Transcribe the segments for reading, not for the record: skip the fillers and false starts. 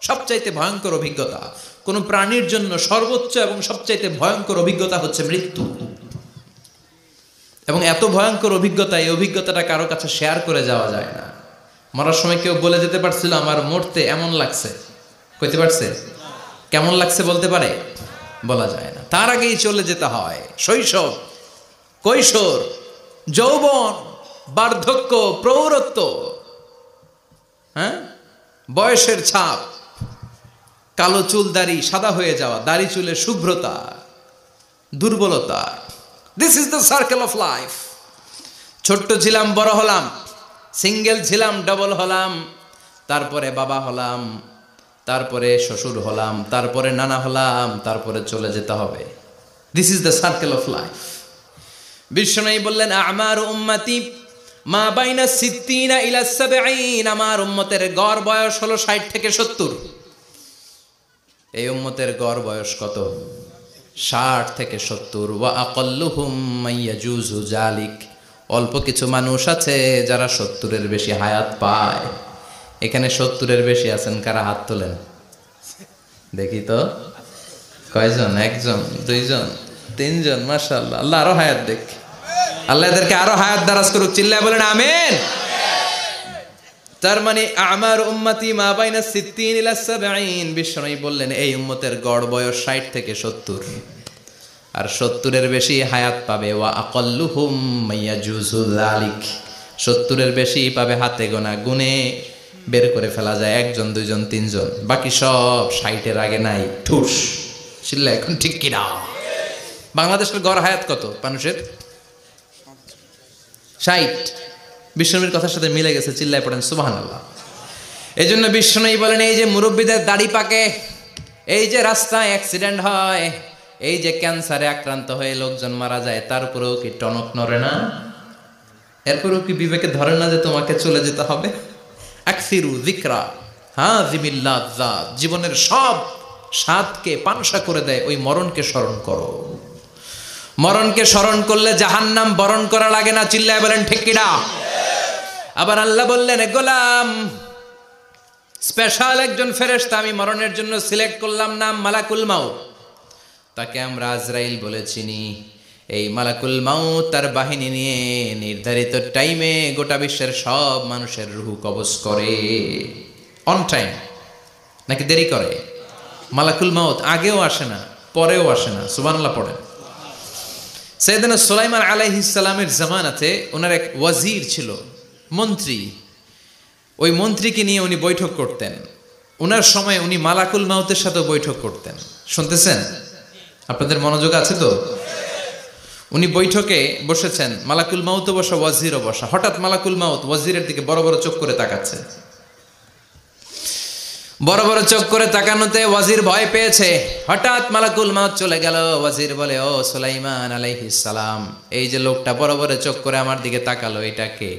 সবচাইতে ভয়ঙ্কর অভিজ্ঞতা কোন প্রাণীর জন্য সর্বোচ্চ এবং সবচাইতে ভয়ঙ্কর অভিজ্ঞতা হচ্ছে মৃত্যু। এবং এত ভয়ঙ্কর অভিজ্ঞতা, এই অভিজ্ঞতাটা কারো কাছে শেয়ার করে যাওয়া যায় না। মরার সময় কেউ বলে যেতে পারছিল আমার মরতে এমন লাগছে, কইতে পারছে? কেমন লাগছে বলতে পারে? বলা যায় না। তার আগেই চলে যেতে হয় শৈশব, কৈশোর, যৌবন, বার্ধক্য, প্রৌঢ়ত্ব, হ্যাঁ, বয়সের ছাপ, কালো চুল দাড়ি সাদা হয়ে যাওয়া, দাড়ি চুলের শুভ্রতা, দুর্বলতা। This is the circle of life. ছোট্ট ছিলাম, বড় হলাম, সিঙ্গেল ছিলাম, ডবল হলাম, তারপরে বাবা হলাম, তারপরে শ্বশুর হলাম, তারপরে নানা হলাম, তারপরে চলে যেতে হবে। This is the circle of life. বিশ্বনবী বললেন আমার উম্মতি মা বাইনা সিত্তিনা ইলা সাবঈন, আমার উম্মতের গড় বয়স হলো 60 থেকে 70। এই উম্মতের গড় বয়স কত? 60 থেকে 70। ওয়া আকাল্লুহুম মাইয়াজুজু জালিক, অল্প কিছু মানুষ আছে যারা 70-এর বেশি হায়াত পায়। এখানে 70-এর বেশি আছেন কারা? হাত তোলেন দেখি তো। কয়জন? একজন, দুইজন, তিনজন। মাশাআল্লাহ, আল্লাহ আরো হায়াত দেখ, আল্লাহ এদেরকে আরো হায়াত দারাজ করুক। চিল্লায় বলেন আমিন। তার মানে আমার উম্মতি মা বাইনা সিত্তিন ইলা সাবঈন, বিশ্বনবী বললেন এই উম্মতের গড় বয়স 60 থেকে 70, আর 70-এর বেশি হায়াত পাবে। ওয়া আকাল্লুহুম মাইয়াজুজু যালিক, 70-এর বেশি পাবে হাতে গোনা, গুনে বের করে ফেলা যায় একজন, দুইজন, তিনজন, বাকি সব 60-এর আগে নাই। ঠুস ছিল এখন, ঠিক কিনা? বাংলাদেশের গড় হায়াত কত মানুষের? 60। বিশ্বনবীর কথার সাথে মিলে গেছে, চিল্লায় পড়েন সুবহানাল্লাহ। এই জন্য বিশ্বনবী বলেন এই যে মুরব্বীদের দাড়ি পাকে, এই যে রাস্তায় অ্যাক্সিডেন্ট হয়, এই যে ক্যান্সারে আক্রান্ত হয়ে লোকজন মারা যায়, তারপরেও কি টনক নড়ে না? এরপরেও কি বিবেকে ধরে না যে তোমাকে চলে যেতে হবে? আকসিরু যিকরা হাযিমিল লাযযাত, জীবনের সব স্বাদকে পানসা করে দেয় ওই মরণকে স্মরণ করো। মরণকে স্মরণ করলে জাহান্নাম বরণ করা লাগে না। চিল্লায় বলেন ঠিক কিনা? আবার আল্লাহ বললেন গোলাম, স্পেশাল একজন ফেরেশতা আমি মরণের জন্য সিলেক্ট করলাম, নাম মালাকুল মাউত। তাকে আমরা আজরাইল বলে চিনি। এই মালাকুল মাউত তার বাহিনী নিয়ে নির্ধারিত টাইমে গোটা বিশ্বের সব মানুষের রূহ কবজ করে। অন টাইম নাকি দেরি করে? মালাকুল মাউত আগেও আসে না, পরেও আসে না। সুবহানাল্লাহ পড়েন। সাইয়েদনা সুলাইমান আলাইহিস সালামের জামানাতে ওনার এক ওয়াজির ছিল, মন্ত্রী। ওই মন্ত্রীকে নিয়ে উনি বৈঠক করতেন। ওনার সময় উনি মালাকুল মাউতের সাথে বৈঠক করতেন। শুনতেছেন? আপনাদের মনোযোগ আছে তো? উনি বৈঠকে বসেছেন, মালাকুল মাউতও বসা, ওয়াজিরও বসা। হঠাৎ মালাকুল মাউত ওয়াজিরের দিকে বড় বড় চোখ করে তাকাচ্ছে। বড় বড় চোখ করে তাকানোতে ওয়াজির ভয় পেয়েছে। হঠাৎ মালাকুল মাউত চলে গেল। ওয়াজির বলে ও সুলাইমান আলাইহিস সালাম, এই যে লোকটা বড় বড় চোখ করে আমার দিকে তাকালো, এটা কে?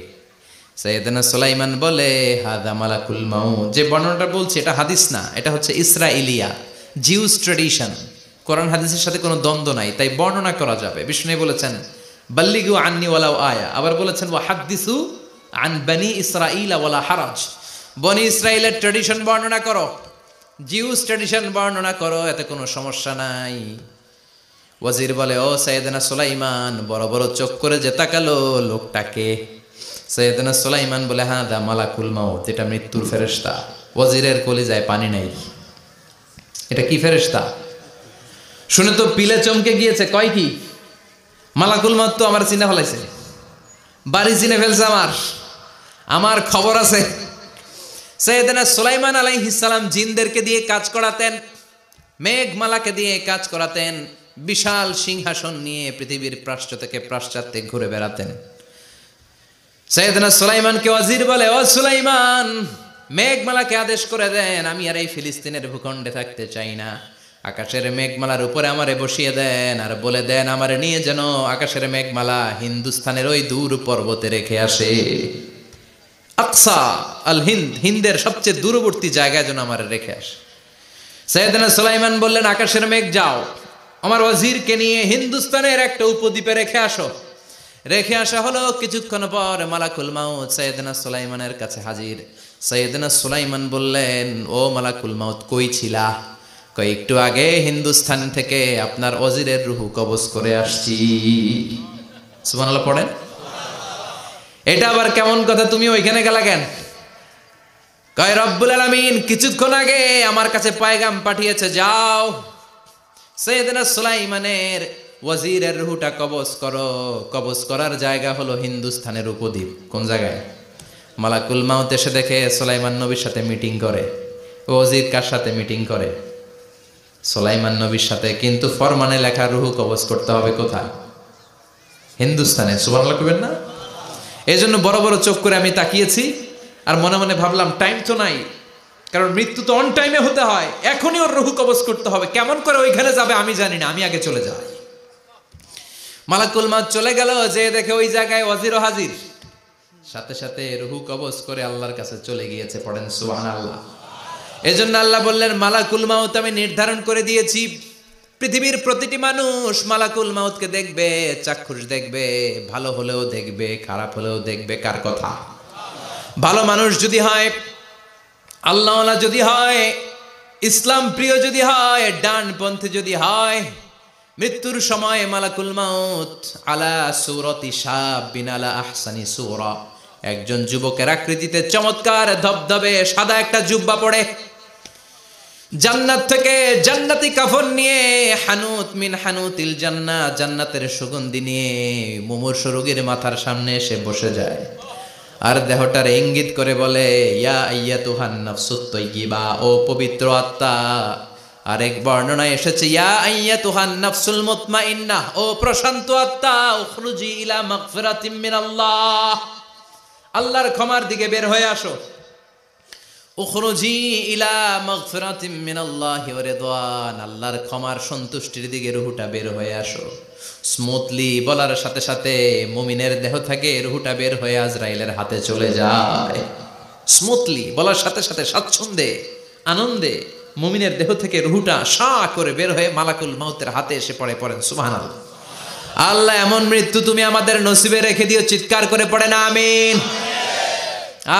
সাইয়েদনা সুলাইমান বলে হাদা মালাকুল মাউত। যে বর্ণনাটা বলছি এটা হাদিস না, এটা হচ্ছে ইসরাইলিয়া, জিউস ট্র্যাডিশন। কোরআন হাদিসের সাথে কোনো দ্বন্দ্ব নাই, তাই বর্ণনা করা যাবে। বিষ্ণু বলেছেন বাল্লিগু আন্নি ওয়ালাউ আয়া, আবার বলেছেন ওয়া হাদিসু আন বনি ইসরাইল ওয়ালা হারাজ। বনি ইসরাইলের ট্র্যাডিশন বর্ণনা করো, জিউস ট্র্যাডিশন বর্ণনা করো, এতে কোনো সমস্যা নাই। ওয়াজির বলে ও সাইয়েদনা সুলাইমান, বড় বড় চোখ করে যে তাকালো লোকটাকে? সাইয়েদনা সুলাইমান বলে হাদা মালাকুল মাউত, এটা মৃত্যুর ফেরেশতা। ওয়াজিরের কলিজায় পানি নাই। এটা কি ফেরেশতা? শুনে তো পিলে চমকে গিয়েছে। কয় কি? মালাকুল মাউত তো আমার চিনে ফেলাইছে, বাড়ি চিনে ফেলছে, আমার খবর আছে। সাইয়েদনা সুলাইমান আলাইহিস সালাম জিনদেরকে দিয়ে কাজ করাতেন, মেঘমালাকে দিয়ে কাজ করাতেন, বিশাল সিংহাসন নিয়ে পৃথিবীর প্রাচ্য থেকে পাশ্চাত্যে ঘুরে বেড়াতেন। সাইয়েদনা সুলাইমানকে ওয়াজির বলে ও সুলাইমান, মেঘমালাকে আদেশ করে দেন আমি আর এই ফিলিস্তিনের ভূখণ্ডে থাকতে চাই না। আকাশের মেঘমালার উপরে আমারে বসিয়ে দেন, আর বলে দেন আমারে নিয়ে যেন আকাশের মেঘমালা হিন্দুস্তানের ওই দূর পর্বতে রেখে আসে। আকসা আল হিন্দ, হিন্দের সবচেয়ে দূরবর্তী জায়গায় যেন আমারে রেখে আসে। সাইয়েদনা সুলাইমান বললেন আকাশের মেঘ যাও, আমার ওয়াজিরকে নিয়ে হিন্দুস্তানের একটা উপদ্বীপে রেখে আসো। রেখে আসা হলো। কিছুক্ষণ পর মালাকুল মাউত সাইয়েদনা সুলাইমানের কাছে হাজির। সাইয়েদনা সুলাইমান বললেন, ও মালাকুল মাউত কই ছিলা? কই একটু আগে হিন্দুস্তান থেকে আপনার ওজিরের রুহু কবজ করে আসছি। সুবহানাল্লাহ পড়েন। এটা আবার কেমন কথা, তুমি ওইখানে গেলা কেন? কয় রব্বুল আলামিন কিছুক্ষণ আগে আমার কাছে পায়গাম পাঠিয়েছে, যাও সাইয়েদনা সুলাইমানের ওয়াজিরের রুহুটা কবজ করো। কবজ করার জায়গা হলো হিন্দুস্তানের উপদ্বীপ। কোন জায়গায়? মালাকুল মাউত এসে দেখে সুলাইমান নবীর সাথে মিটিং করে। ওয়াজির কার সাথে মিটিং করে? সুলাইমান নবীর সাথে। কিন্তু ফরমানে লেখা রুহু কবজ করতে হবে কোথায়? হিন্দুস্তানে। সুবহানাল্লাহ কইবেন না? এই জন্য বড় বড় চোখ করে আমি তাকিয়েছি আর মনে মনে ভাবলাম টাইম তো নাই, কারণ মৃত্যু তো অন টাইমে হতে হয়, এখনই ওর রুহু কবজ করতে হবে। কেমন করে ওইখানে যাবে আমি জানি না, আমি আগে চলে যাই। মালাকুল মাউত চলে গেল, যে দেখে ওই জায়গায় ওয়াজিরও হাজির। সাথে সাথে রুহু কবজ করে আল্লাহর কাছে চলে গিয়েছে। পড়েন সুবহানাল্লাহ। এজন্য আল্লাহ বললেন, মালাকুল মাউত আমি নির্ধারণ করে দিয়েছি, পৃথিবীর প্রতিটি মানুষ মালাকুল মাউতকে দেখবে, চাক্ষুষ দেখবে, ভালো হলেও দেখবে, খারাপ হলেও দেখবে। কার কথা? ভালো মানুষ যদি হয়, আল্লাহওয়ালা যদি হয়, ইসলাম প্রিয় যদি হয়, ডানপন্থী যদি হয়, মৃত্যুর সময় মালাকুল মাউত আলা সূরাতি শাবিন আলা আহসানি সূরা, একজন যুবকের আকৃতিতে চমৎকার ধবধবে সাদা একটা জুব্বা পরে, জান্নাত থেকে জান্নাতি কাফন নিয়ে, হানুত মিন হানুতিল জান্নাহ, জান্নাতের সুগন্ধি নিয়ে মুমূর্ষু রোগীর মাথার সামনে এসে বসে যায় আর দেহটার ইঙ্গিত করে বলে, ইয়া আইয়াতুহান নাফসুত তাইয়্যিবা, ও পবিত্র আত্মা। আরেক বর্ণনায় এসেছে, ইয়া আইয়াতুহান নাফসুল মুতমাইন্নাহ, ও প্রশান্ত আত্মা, উখরুজি ইলা মাগফিরাতিম মিনাল্লাহ, আল্লাহর ক্ষমার দিকে বের হয়ে আসো। উখরুজি ইলা মাগফিরাতিম মিনাল্লাহি ওয়া রিদওয়ান, আল্লাহর ক্ষমার সন্তুষ্টির দিকে রুহুটা বের হয়ে আসো। স্মুথলি বলার সাথে সাথে মুমিনের দেহ থেকে রুহুটা বের হয়ে আজরাইলের হাতে চলে যায়। স্মুথলি বলার সাথে সাথে স্বাচ্ছন্দ্যে আনন্দে মুমিনের দেহ থেকে রুহুটা সা করে বের হয়ে মালাকুল মাউতের হাতে এসে পড়ে। পড়েন সুবহানাল্লাহ। আল্লাহ এমন মৃত্যু তুমি আমাদের নসিবে রেখে দিও, চিৎকার করে পড়েন আমিন।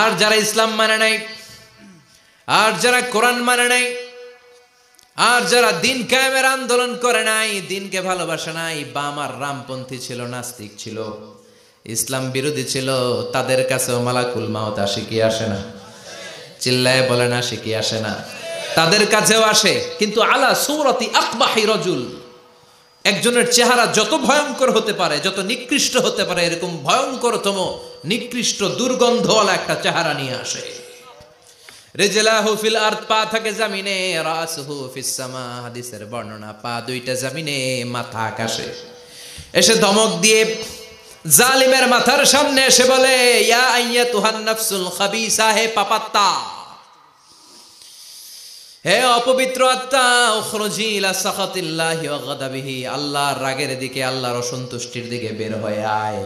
আর যারা ইসলাম মানে নাই, আর যারা কোরআন মানে নাই, আর যারা দিন কায়েমের আন্দোলন করে নাই, দিনকে ভালোবাসে নাই, বাম আর রামপন্থী ছিল, নাস্তিক ছিল, ইসলাম বিরোধী ছিল, তাদের কাছেও মালাকুল মাউত আসে কি আসে না? চিল্লায় বলেন আসে কি আসে না? তাদের কাছেও আসে, কিন্তু আলা সূরাতি আকবাহি রাজুল, একজনের চেহারা যত ভয়ঙ্কর হতে পারে, যত নিকৃষ্ট হতে পারে, এরকম ভয়ঙ্করতম নিকৃষ্ট দুর্গন্ধওয়ালা একটা চেহারা নিয়ে আসে। রিজলাহু ফিল আরদ, পা থাকে জমিনে, রাসুহু ফিস সামা, হাদিসের বর্ণনা, পা দুইটা জমিনে, মাথা আকাশে। এসে ধমক দিয়ে জালিমের মাথার সামনে এসে বলে, ইয়া আইয়াতুহান নাফসুল খাবিসা, হে পাপাত্তা, হে অপবিত্র আত্মা, উখরুজি ইলা সাখাতিল্লাহি ওয়া গাদাবিহি, আল্লাহর রাগের দিকে, আল্লাহর অসন্তুষ্টির দিকে বের হয়ে আয়।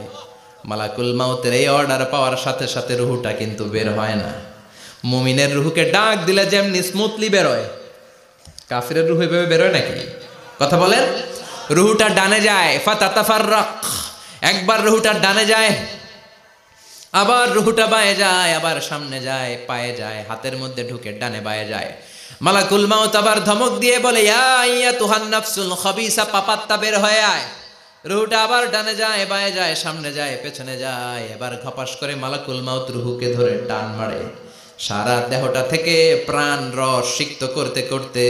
মালাকুল মাউতের এই অর্ডার পাওয়ার সাথে সাথে রুহুটা কিন্তু বের হয় না। মুমিনের রুহুকে ডাক দিলে যেমনি স্মুথলি বেরোয়, কাফিরের রুহু এভাবে বেরোয় নাকি? কথা বলেন। রুহুটা ডানে যায়, ফাতাতাফাররাক, একবার রুহুটা ডানে যায়, আবার রুহুটা বায়ে যায়, আবার সামনে যায়, পায়ে যায়, হাতের মধ্যে ঢুকে ডানে বায়ে যায়। মালাকুল মাউত আবার ধমক দিয়ে বলে, ইয়া আইয়াতুহান নাফসুল খাবিসা, পাপাত্তা বের হয়ে আয়। রুহুটা আবার ডানে যায়, বায়ে যায়, সামনে যায়, পেছনে যায়। এবার ঘপাস করে মালাকুল মাউত রুহুকে ধরে টান মারে। সারা দেহটা থেকে প্রাণ রস সিক্ত করতে করতে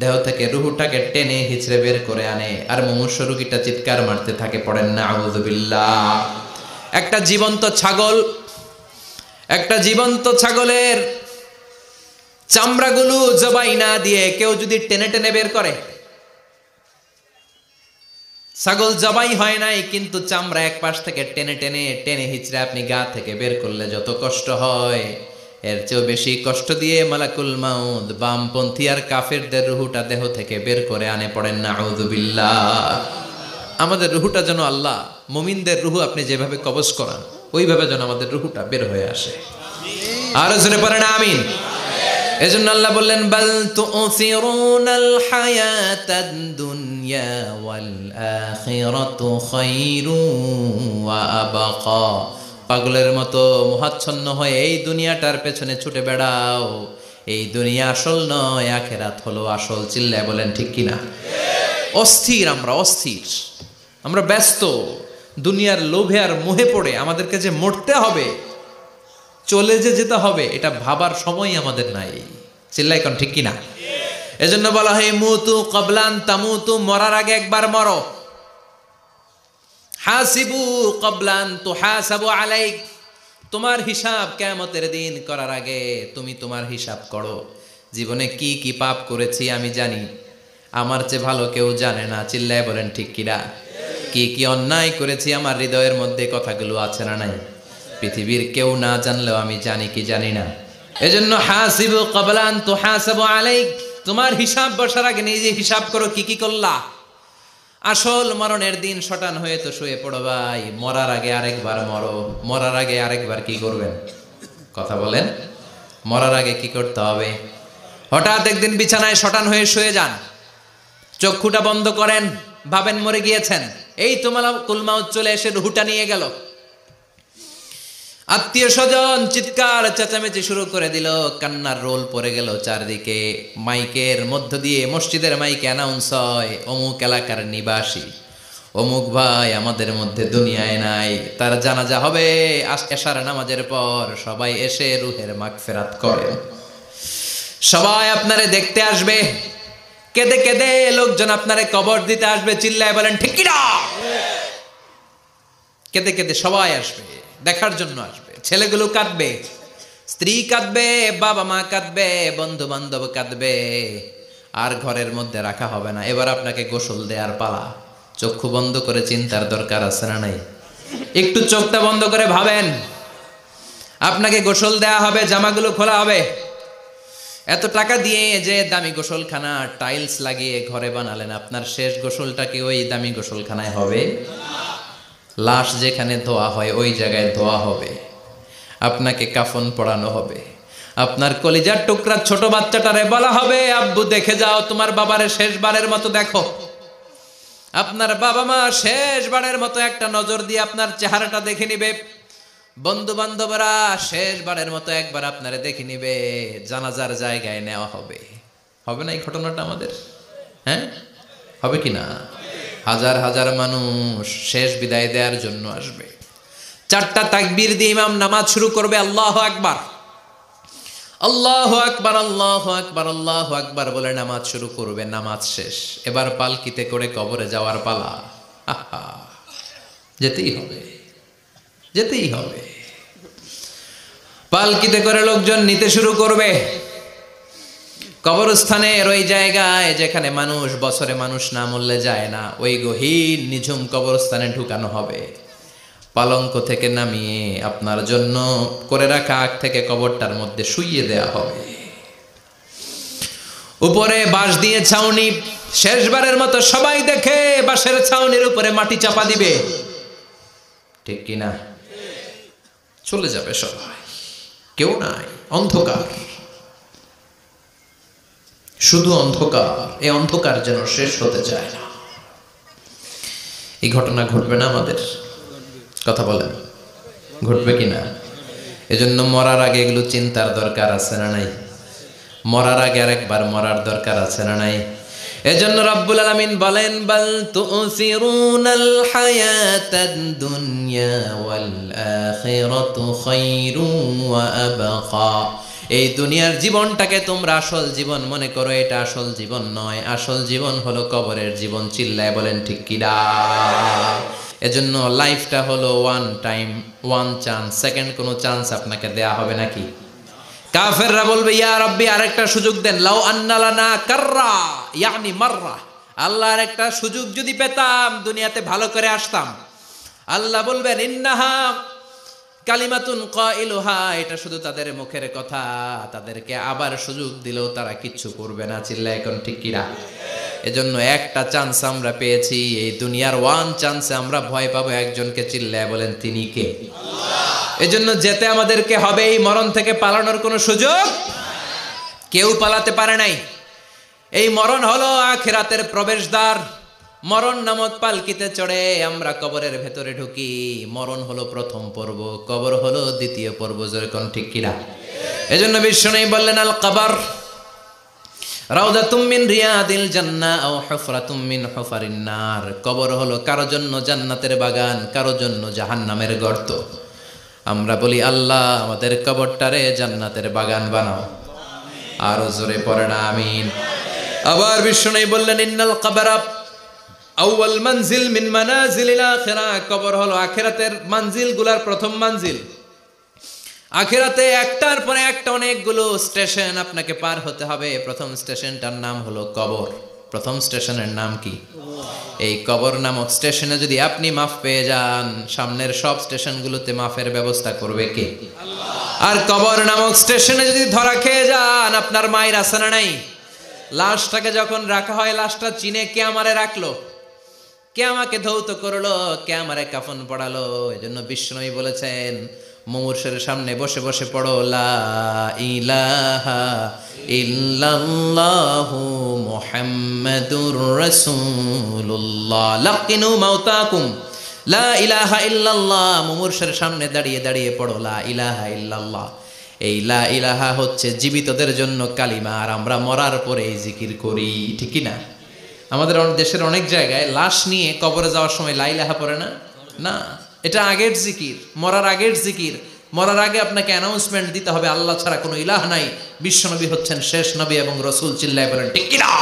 দেহ থেকে রুহুটাকে টেনে হিচড়ে বের করে আনে। আর মুমূর্ষু রোগীটা চিৎকার মারতে থাকে। পড়েন না আউযু বিল্লাহ। একটা জীবন্ত ছাগলের চামড়াগুলো জবাই না দিয়ে কেউ যদি টেনে টেনে বের করে, ছাগল জবাই হয় নাই কিন্তু চামড়া এক পাশ থেকে টেনে টেনে টেনে হিচড়ে আপনি গা থেকে বের করলে যত কষ্ট হয়, এর চেয়েও বেশি কষ্ট দিয়ে মালাকুল মাউত বামপন্থী আর কাফেরদের রুহুটা দেহ থেকে বের করে আনে। পড়েন না আউযু বিল্লাহ। আমাদের রুহুটা যেন আল্লাহ, মুমিনদের রুহু আপনি যেভাবে কবজ করান, ওইভাবে যেন আমাদের রুহুটা বের হয়ে আসে। আর জোরে পড়েন আমিন। এজন্য আল্লাহ বললেন, বাল তুসিরুনাল হায়াতাদ দুনিয়া ওয়াল আখিরাতু খায়রুন ওয়া আবকা পাগলের মতো মোহাচ্ছন্ন হয়ে এই দুনিয়াটার পেছনে ছুটে বেড়াও। এই দুনিয়া আসল নয়, আখিরাত হলো আসল। চিল্লায় বলেন ঠিক কিনা? অস্থির, আমরা অস্থির, আমরা ব্যস্ত দুনিয়ার লোভে আর মোহে পড়ে আমাদেরকে যে মরতে হবে, চলে যে যেতে হবে, এটা ভাবার সময় আমাদের নাই। চিল্লায় কোন ঠিক কিনা? এজন্য বলা হয় মুতু ক্বাবলান তামুতু, মরার আগে একবার মরো। হাসিবু ক্বাবলান তুহাসাবু আলাইক, তোমার হিসাব কিয়ামতের দিন করার আগে তুমি তোমার হিসাব করো। জীবনে কি কি পাপ করেছি আমি জানি, আমার চেয়ে ভালো কেউ জানে না। চিল্লায় বলেন ঠিক কিনা? কি কি অন্যায় করেছি আমার হৃদয়ের মধ্যে কথাগুলো আছে না নাই? পৃথিবীর কেউ না জানলেও আমি জানি কি জানি না। এজন্য হাসিবু ক্বাবলান তুহাসাবু আলাইক, তোমার হিসাব বসার আগে নিজে হিসাব করো কি কি করলা। আসল মরণের দিন শটান হয়ে তো শুয়ে পড়ো ভাই, মরার আগে আরেকবার মরো। মরার আগে আরেকবার কি করবেন? কথা বলেন, মরার আগে কি করতে হবে? হঠাৎ একদিন বিছানায় শটান হয়ে শুয়ে যান, চক্ষুটা বন্ধ করেন, ভাবেন মরে গিয়েছেন। এই তোমার কুলমাউত চলে এসে রুহুটা নিয়ে গেল। আত্মীয় স্বজন চিৎকার চেঁচামেচি শুরু করে দিল, কান্নার রোল পড়ে গেল চারদিকে। মাইকের মধ্য দিয়ে, মসজিদের মাইকে অ্যানাউন্স হয়, অমুক এলাকার নিবাসী অমুক ভাই আমাদের মধ্যে দুনিয়ায় নাই, তার জানাজা হবে এশার নামাজের পর। সবাই এসে রুহের মাগফিরাত করেন। সবাই আপনারে দেখতে আসবে, কেঁদে কেঁদে লোকজন আপনারে কবর দিতে আসবে। চিল্লায় বলেন ঠিক কিনা? কেঁদে কেঁদে সবাই আসবে, দেখার জন্য আসবে। ছেলেগুলো কাঁদবে, স্ত্রী কাঁদবে, বাবা মা কাঁদবে, বন্ধু বান্ধব কাঁদবে। আর ঘরের মধ্যে রাখা হবে না। এবার আপনাকে গোসল দেওয়ার পালা। চক্ষু বন্ধ করে চিন্তার দরকার আছে না নাই? একটু চোখটা বন্ধ করে ভাবেন, আপনাকে গোসল দেয়া হবে, জামাগুলো খোলা হবে। এত টাকা দিয়ে যে দামি গোসলখানা টাইলস লাগিয়ে ঘরে বানালেন, আপনার শেষ গোসলটা কি ওই দামি গোসলখানায় হবে? লাশ যেখানে ধোয়া হয় ওই জায়গায় ধোয়া হবে। আপনাকে কাফন পরানো হবে। আপনার কলিজার টুকরা ছোট বাচ্চাটারে বলা হবে, আব্বু দেখে যাও, তোমার বাবারে শেষবারের মতো দেখো। আপনার বাবা মা শেষবারের মতো একটা নজর দিয়ে আপনার চেহারাটা দেখে নিবে। বন্ধু বান্ধবরা শেষবারের মতো একবার আপনারে দেখে নিবে। জানাজার জায়গায় নেওয়া হবে। হবে না এই ঘটনাটা আমাদের? হ্যাঁ, হবে কি না? হাজার হাজার মানুষ শেষ বিদায় দেওয়ার জন্য আসবে। চারটা তাকবীর দিয়ে ইমাম নামাজ শুরু করবে। আল্লাহু আকবার, আল্লাহু আকবার, আল্লাহু আকবার, আল্লাহু আকবার বলে নামাজ শুরু করবে। নামাজ শেষ। এবার পালকিতে করে কবরে যাওয়ার পালা। আহা, যেতেই হবে, যেতেই হবে। পালকিতে করে লোকজন নিতে শুরু করবে। কবরস্থানের ওই জায়গায় যেখানে মানুষ বছরে মানুষ না মরলে যায় না, ওই গহীন নিঝুম কবরস্থানে ঢুকানো হবে। পালঙ্ক থেকে নামিয়ে আপনার জন্য করে রাখা আগ থেকে কবরটার মধ্যে শুইয়ে দেয়া হবে। উপরে বাঁশ দিয়ে ছাউনি, শেষবারের মতো সবাই দেখে বাঁশের ছাউনির উপরে মাটি চাপা দিবে। ঠিক কিনা? চলে যাবে সবাই, কেউ নাই, অন্ধকার, শুধু অন্ধকার। এই অন্ধকার যেন শেষ হতে চায় না। এই ঘটনা ঘটবে না আমাদের? কথা বলেন, ঘটবে কিনা? এজন্য মরার আগে এগুলো চিন্তার দরকার আছে না নাই? মরার আগে আরেকবার মরার দরকার আছে না নাই? এজন্য রব্বুল আলামিন বলেন, বাল তুসিরুনাল হায়াতাদ দুনিয়া ওয়াল আখিরাতু খায়রুন ওয়া আবকা। এই দুনিয়ার জীবনটাকে তোমরা আসল জীবন মনে করো, এটা আসল জীবন নয়। আসল জীবন হলো কবরের জীবন। চিল্লায় বলেন ঠিক কিনা? এজন্য লাইফটা হলো one time, one chance. Second কোনো চান্স আপনাকে দেয়া হবে নাকি? কাফেররা বলবে, ইয়া রাব্বি আরেকটা সুযোগ দেন। লাউ আন্না লানা কাররা ইয়ানি মাররা, আল্লাহ আরেকটা সুযোগ যদি পেতাম দুনিয়াতে ভালো করে আসতাম। আল্লাহ বলবেন, ইন্নাহা কালিমাতুন কাইলুহা, এটা শুধু তাদের মুখের কথা, তাদেরকে আবার সুযোগ দিলেও তারা কিচ্ছু করবে না। চিল্লায় এখন ঠিক কিনা? এজন্য একটা চান্স আমরা পেয়েছি, এই দুনিয়ার ওয়ান চান্সে আমরা ভয় পাবো একজনকে। চিল্লায় বলেন তিনি কে? এজন্য যেতে আমাদেরকে হবে। এই মরণ থেকে পালানোর কোনো সুযোগ কেউ পালাতে পারে নাই। এই মরণ হলো আখিরাতের প্রবেশদ্বার। মরণ নামক পালকিতে চড়ে আমরা কবরের ভেতরে ঢুকি। মরণ হলো প্রথম পর্ব, কবর হলো দ্বিতীয় পর্ব। যেরকম ঠিক কিনা? এজন্য বিশ্বনবী বললেন, আল কবর রাউদাতুম মিন রিয়াদিল জান্নাহ আও হুফরাতুম মিন হুফারিন নার। কবর হলো কারো জন্য জান্নাতের বাগান, কারো জন্য জাহান্নামের গর্ত। আমরা বলি, আল্লাহ আমাদের কবরটারে জান্নাতের বাগান বানাও। আরো জোরে পড়েন আমিন। আবার বিশ্বনবী বললেন, ইন্নাল কবরা আউয়াল মানজিল মিন মানাজিলিল আখিরাহ। কবর হলো আখিরাতের মানজিলগুলোর প্রথম মানজিল। আখিরাতে একটার পরে একটা অনেকগুলো স্টেশন আপনাকে পার হতে হবে। প্রথম স্টেশনটার নাম হলো কবর। প্রথম স্টেশনের নাম কি? এই কবর নামক স্টেশনে যদি আপনি মাফ পেয়ে যান, সামনের সব স্টেশনগুলোতে মাফের ব্যবস্থা করবে কে? আল্লাহ। আর কবর নামক স্টেশনে যদি ধরা খেয়ে যান, আপনার মায়ের আছে না নাই? লাশটাকে যখন রাখা হয়, লাশটা চিনে কে আমারে রাখলো, কে আমাকে ধৌত করলো, কে আমারে কাফন পড়ালো। এজন্য বিশ্বনবী বলেছেন, মুমূর্ষের সামনে বসে বসে পড়ো, লা ইলাহা ইল্লাল্লাহু মুহাম্মাদুর রাসূলুল্লাহ। লাকিনু মাউতাকুম, লা ইলাহা ইল্লাল্লাহ। মুমূর্ষের সামনে দাঁড়িয়ে দাঁড়িয়ে পড়ো, লা ইলাহা ইল্লাল্লাহ। এই লা ইলাহা হচ্ছে জীবিতদের জন্য কালিমা, আর আমরা মরার পরে এই জিকির করি। ঠিক কি না? আমাদের দেশের অনেক জায়গায় লাশ নিয়ে কবরে যাওয়ার সময় লা ইলাহা পড়ে না। না, এটা আগের জিকির, মরার আগের জিকির। মরার আগে আপনাকে অ্যানাউন্সমেন্ট দিতে হবে, আল্লাহ ছাড়া কোনো ইলাহ নাই, বিশ্বনবী হচ্ছেন শেষ নবী এবং রসুল। চিল্লায় বলেন ঠিক কি না?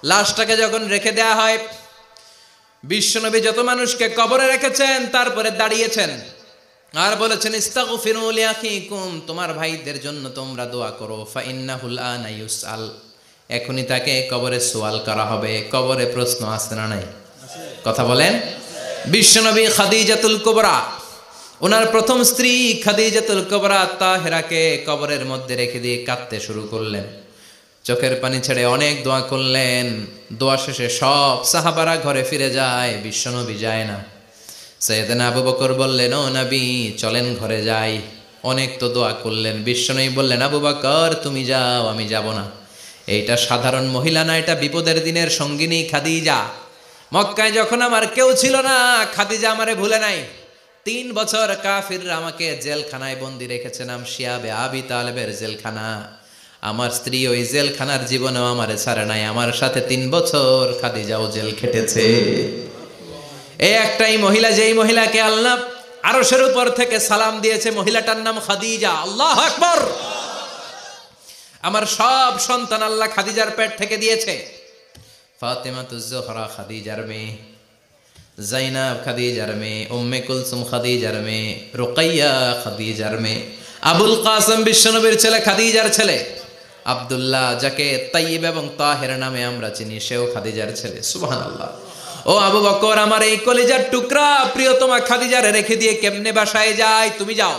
লাশটাকে যখন রেখে দেয়া হয়, বিশ্বনবী যত মানুষকে কবরে রেখেছেন তারপরে দাঁড়িয়েছেন আর বলেছেন, ইস্তাগফিরু লিআখিকুম, তোমার ভাইদের জন্য তোমরা দোয়া করো। ফাইন্নাহুল আনা ইউসআল, এখনই তাকে কবরে সওয়াল করা হবে। কবরে প্রশ্ন আছে না নাই? কথা বলেন। বিশ্বনবী খাদিজাতুল কুবরা, ওনার প্রথম স্ত্রী খাদিজাতুল কুবরা তাহেরাকে কবরের মধ্যে রেখে দিয়ে কাঁদতে শুরু করলেন। চোখের পানি ছেড়ে অনেক দোয়া করলেন। দোয়া শেষে সব সাহাবারা ঘরে ফিরে যায়, বিশ্বনবী যায় না। সাইয়েদনা আবু বকর বললেন, ও নবী চলেন ঘরে যাই। অনেক তো দোয়া করলেন। বিশ্বনবী বললেন, আবু বকর তুমি যাও, আমি যাব না। এইটা সাধারণ মহিলা না, এটা বিপদের দিনের সঙ্গিনী খাদিজা। মক্কায় যখন আমার কেউ ছিল না, খাদিজা আমারে ভুলে নাই। 3 বছর কাফিররা আমাকে জেলখানায় বন্দি রেখেছে, নাম শিয়াবে আবি তালেবের জেলখানা। আমার স্ত্রী ওই জেলখানার জীবনেও আমারে ছাড়ে নাই। আমার সাথে 3 বছর খাদিজাও জেল খেটেছে। এই একটাই মহিলা, যেই মহিলাকে আল্লাহ আরশের উপর থেকে সালাম দিয়েছে, মহিলাটার নাম খাদিজা। আল্লাহু আকবার। আমার সব সন্তান আল্লাহ খাদিজার পেট থেকে দিয়েছে। ফাতেমাতুজ জোহরা খাদিজার মেয়ে, জাইনাব খাদিজার মেয়ে, উম্মে কুলসুম খাদিজার মেয়ে, রুকাইয়া খাদিজার মেয়ে, আবুল কাসেম বিশ্বনবীর ছেলে খাদিজার ছেলে, আব্দুল্লাহ যাকে তাইয়্যিব এবং তাহের নামে আমরা চিনি, সেও খাদিজার ছেলে। সুবহানাল্লাহ। ও আবু বকর, আমার এই কলিজার টুকরা প্রিয়তমা খাদিজারে রেখে দিয়ে কেমনে বাসায় যায়? তুমি যাও,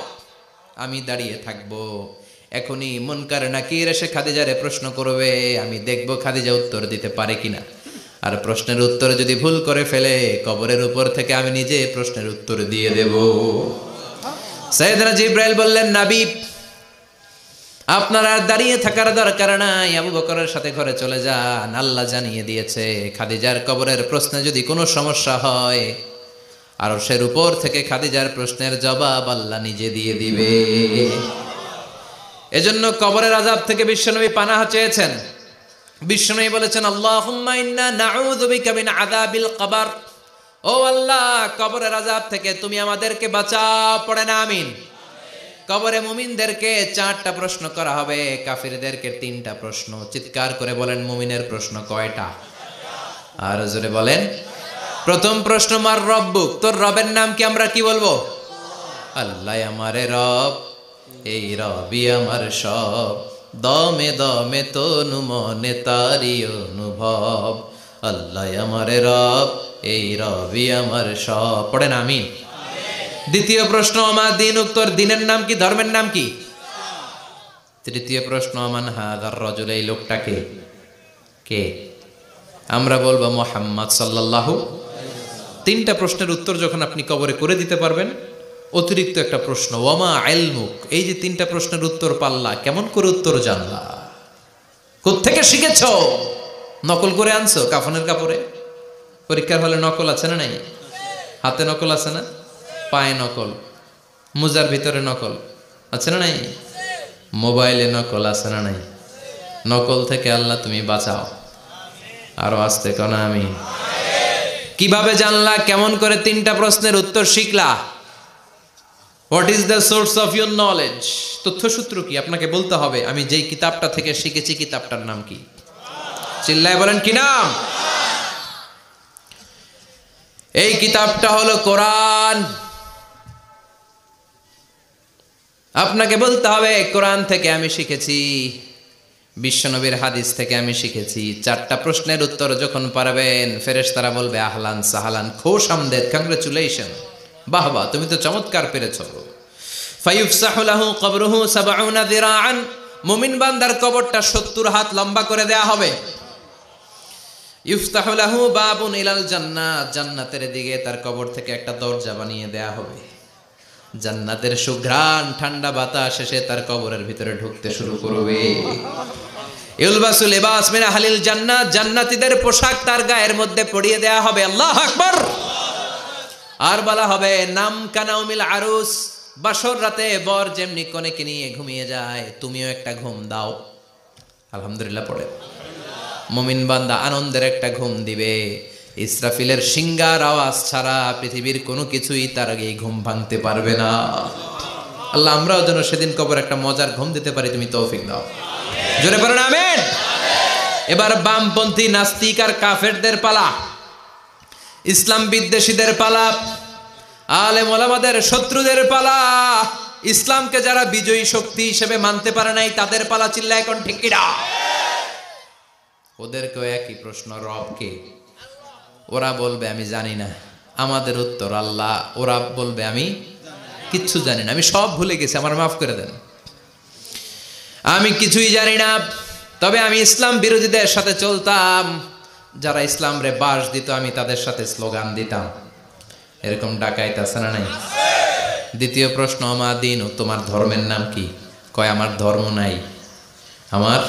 আমি দাঁড়িয়ে থাকবো। এখনই মুনকার নাকির এসে খাদিজারে প্রশ্ন করবে, আমি দেখব খাদিজা উত্তর দিতে পারে কিনা। আর প্রশ্নের উত্তর যদি ভুল করে ফেলে, কবরের উপর থেকে আমি নিজে প্রশ্নের উত্তর দিয়ে দেব। সাইয়েদনা জিবরাইল বললেন, নবী আপনার আর দাঁড়িয়ে থাকার দরকার নাই, আবু বকরের সাথে ঘরে চলে যান। আল্লাহ জানিয়ে দিয়েছে, খাদিজার কবরের প্রশ্নে যদি কোনো সমস্যা হয়, আরশের উপর থেকে খাদিজার প্রশ্নের জবাব আল্লাহ নিজে দিয়ে দিবে। এজন্য কবরের আযাব থেকে বিশ্বনবী পানাহ চেয়েছেন। বিশ্বনবী বলেছেন, আল্লাহুম্মা ইন্না নাউযু বিকা মিন আযাবিল কবর। ও আল্লাহ, কবরের আযাব থেকে তুমি আমাদেরকে বাঁচাও। পড়েন আমিন। কবরে মুমিনদেরকে 4টা প্রশ্ন করা হবে, কাফিরদেরকে 3টা প্রশ্ন। চিৎকার করে বলেন, মুমিনের প্রশ্ন কয়টা? আর জোরে বলেন। প্রথম প্রশ্ন, মার রব্বুক, তোর রবের নাম কি? আমরা কি বলবো? আল্লাহ আমারে রব, এই রবি আমার সব, দমে দমে তনু মনে তারি অনুভব। আল্লাহ আমারে রব, এই রবি আমার সব। পড়েন আমিন। দ্বিতীয় প্রশ্ন, আমার দিন, উত্তর দিনের নাম কি? ধর্মের নাম কি? তৃতীয় প্রশ্ন, আমান হাদার রাজুল, এই লোকটাকে কে? আমরা বলবো মুহাম্মদ সাল্লাল্লাহু। 3টা প্রশ্নের উত্তর যখন আপনি কবরে করে দিতে পারবেন, অতিরিক্ত একটা প্রশ্ন, ওয়ামা ইলমুক, এই যে 3টা প্রশ্নের উত্তর পাল্লা, কেমন করে উত্তর জানলা? কোত্থেকে শিখেছ? নকল করে আনছো কাফনের কাপড়ে? পরীক্ষার হলে নকল আছে না নাই? হাতে নকল আছে না? পায়ে নকল, মোজার ভিতরে নকল আছে না নাই? মোবাইলে নকল আছে না নাই? নকল থেকে আল্লাহ তুমি বাঁচাও। আরো আসতে কোন আমি। কিভাবে জানলা? কেমন করে? 3টা প্রশ্নের উত্তর শিখলা। What is the source of your knowledge? তথ্যসূত্র কি? আপনাকে বলতে হবে আমি যেই কিতাবটা থেকে শিখেছি কিতাবটার নাম কি? চিল্লায় বলেন কি নাম? এই কিতাবটা হলো কোরআন। আপনাকে বলতে হবে কোরআন থেকে আমি শিখেছি, বিশ্বনবীর হাদিস থেকে আমি শিখেছি। 4টা প্রশ্নের উত্তর যখন পারবেন, ফেরেশতারা বলবে আহলান সাহালান, খোশ আমদেদ, কংগ্রেচুলেশন, বাহ বাহ, তুমি তো চমৎকার পেরেছো। ফায়ুফসাহু লাহু কবরুহু 70 যিরাআন, মুমিন বান্দার কবরটা 70 হাত লম্বা করে দেয়া হবে। ইফতাহু লাহু বাবুন ইলাল জান্নাহ, জান্নাতের দিকে তার কবর থেকে একটা দরজা বানিয়ে দেয়া হবে। জান্নাতের সুঘ্রাণ ঠান্ডা বাতাস এসে তার কবরের ভিতরে ঢুকতে শুরু করবে। ইলবাসু লিবাস মিন আহলিল জান্নাত, জান্নাতীদের পোশাক তার গায়ের মধ্যে পরিয়ে দেয়া হবে। আল্লাহু আকবার। আর বলা হবে নাম কানাউমিল আরুস, বাসর রাতে বর যেমনি কনেকে নিয়ে ঘুমিয়ে যায়, তুমিও একটা ঘুম দাও। আলহামদুলিল্লাহ পড়ে মুমিন বান্দা আনন্দের একটা ঘুম দিবে। ইসরাফিলের সিংগার আওয়াজ ছাড়া পৃথিবীর কোনো কিছুই তার আগে ঘুম ভাঙতে পারবে না। আল্লাহ আমরাও যেন সেদিন কবর একটা মজার ঘুম দিতে পারি, তুমি তৌফিক দাও। জোরে পড়েন আমিন। এবার বামপন্থী নাস্তিক আর কাফেরদের পালা, ইসলাম বিদ্বেষীদের পালা, আলেম ওলামাদের শত্রুদের পালা, ইসলামকে যারা বিজয়ী শক্তি হিসেবে মানতে পারে নাই তাদের পালা। চিল্লা এখন ঠিক কিনা? ওদেরকেও একই প্রশ্ন, রব কে? ওরা বলবে আমি জানি না। আমাদের উত্তর আল্লাহ। ওরা বলবে আমি কিচ্ছু জানি না, আমি সব ভুলে গেছি, আমার মাফ করে দেন, আমি কিছুই জানি না। তবে আমি ইসলাম বিরোধীদের সাথে চলতাম, যারা ইসলাম রে বাস দিত আমি তাদের সাথে স্লোগান দিতাম। এরকম ডাকাইত আছে না নাই? দ্বিতীয় প্রশ্ন, আমার দিন, তোমার ধর্মের নাম কি? কয় আমার ধর্ম নাই, আমার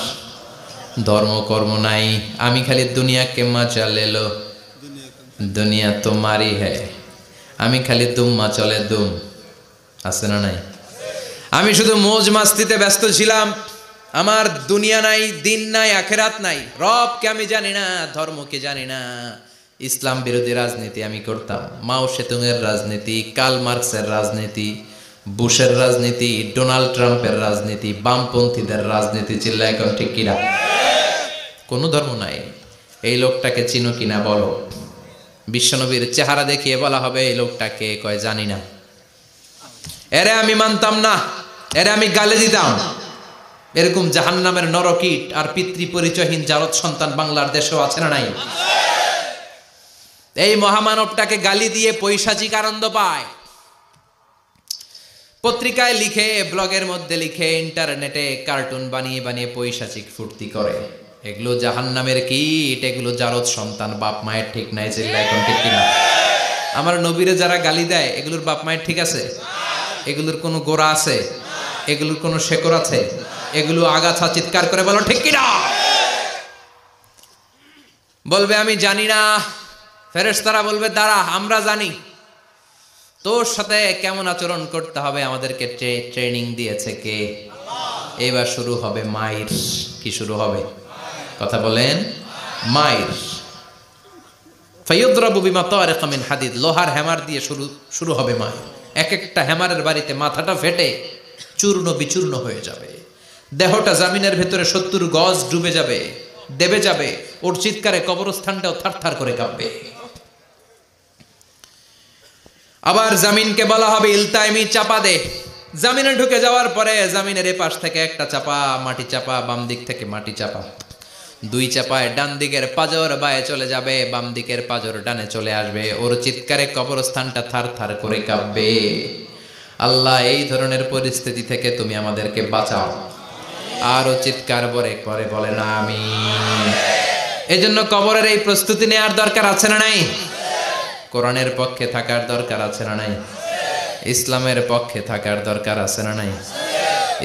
ধর্ম কর্ম নাই, আমি খালি দুনিয়া কে মজা লেলো, দুনিয়া তোমারই হ্যায়, আমি খালি দুম্মা চলে দুম। আছে না নাই? আমি শুধু মৌজ মাস্তিতে ব্যস্ত ছিলাম, আমার দুনিয়া নাই, দিন নাই, আখেরাত নাই, রবকে আমি জানি না, ধর্মকে জানি না। ইসলাম বিরোধী রাজনীতি আমি করতাম, মাও সেতুংয়ের রাজনীতি, কার্ল মার্কসের রাজনীতি, বুশের রাজনীতি, ডোনাল্ড ট্রাম্পের রাজনীতি, বামপন্থীদের রাজনীতি। চিল্লা এখন ঠিক কিনা? কোনো ধর্ম নাই। এই লোকটাকে চিনো কিনা বলো। বিশ্বনবীর চেহারা দেখিয়ে বলা হবে এই লোকটাকে, কয় জানি না। এরে আমি মানতাম না, এরে আমি গালে দিতাম। এরকম জাহান্নামের নরকীট আর পিতৃ পরিচয়হীন জারদ সন্তান বাংলার দেশেও আছে না নাই? এই মহামানবটাকে গালি দিয়ে পৈশাচিক আনন্দ পায়। পত্রিকায় লিখে, ব্লগের মধ্যে লিখে, ইন্টারনেটে কার্টুন বানিয়ে বানিয়ে পৈশাচিক ফুর্তি করে। এগুলো জাহান্নামের কীট, এগুলো জারদ সন্তান, বাপ মায়ের ঠিক নাই। চিল্লা এখন ঠিক কিনা? আমার নবীরে যারা গালি দেয় এগুলোর বাপ মায়ের ঠিক আছে? এগুলোর কোনো গোড়া আছে? এগুলোর কোনো শেকড় আছে? এগুলো আগাছা। চিৎকার করে বলো ঠিক কিনা? বলবে আমি জানি না। ফেরেশতারা বলবে দাঁড়া, আমরা জানি। তোর সাথে কেমন আচরণ করতে হবে আমাদেরকে ট্রেনিং দিয়েছে কে? এবার শুরু হবে মাইর। কি শুরু হবে? কথা বলেন। মাইর। ফায়ুদরাবু বিমা তারিকা মিন হাদিদ, লোহার হ্যামার দিয়ে শুরু হবে মাইর। এক একটা হ্যামারের বাড়িতে মাথাটা ফেটে চূর্ণ বিচূর্ণ হয়ে যাবে, দেহটা জামিনের ভেতরে 70 গজ ডুবে যাবে, দেবে যাবে। ওর চিৎকারে কবরস্থানটাও থারথার করে কাঁপবে। আবার জামিনকে বলা হবে ইলতাইমি, চাপা দে। জামিনে ঢুকে যাওয়ার পরে জামিনের এ পাশ থেকে একটা চাপা, মাটি চাপা, বাম দিক থেকে মাটি চাপা। 2 চাপায় ডান দিকের পাজর বায়ে চলে যাবে, বাম দিকের পাজর ডানে চলে আসবে। ওর চিৎকারে কবরস্থানটা থার থার করে কাঁপবে। আল্লাহ এই ধরনের পরিস্থিতি থেকে তুমি আমাদেরকে বাঁচাও। আরো চিৎকার করে বলেন আমিন। এজন্য কবরের এই প্রস্তুতি নেওয়ার দরকার আছে না নাই? কোরআনের পক্ষে থাকার দরকার আছে না নাই? ইসলামের পক্ষে থাকার দরকার আছে না নাই?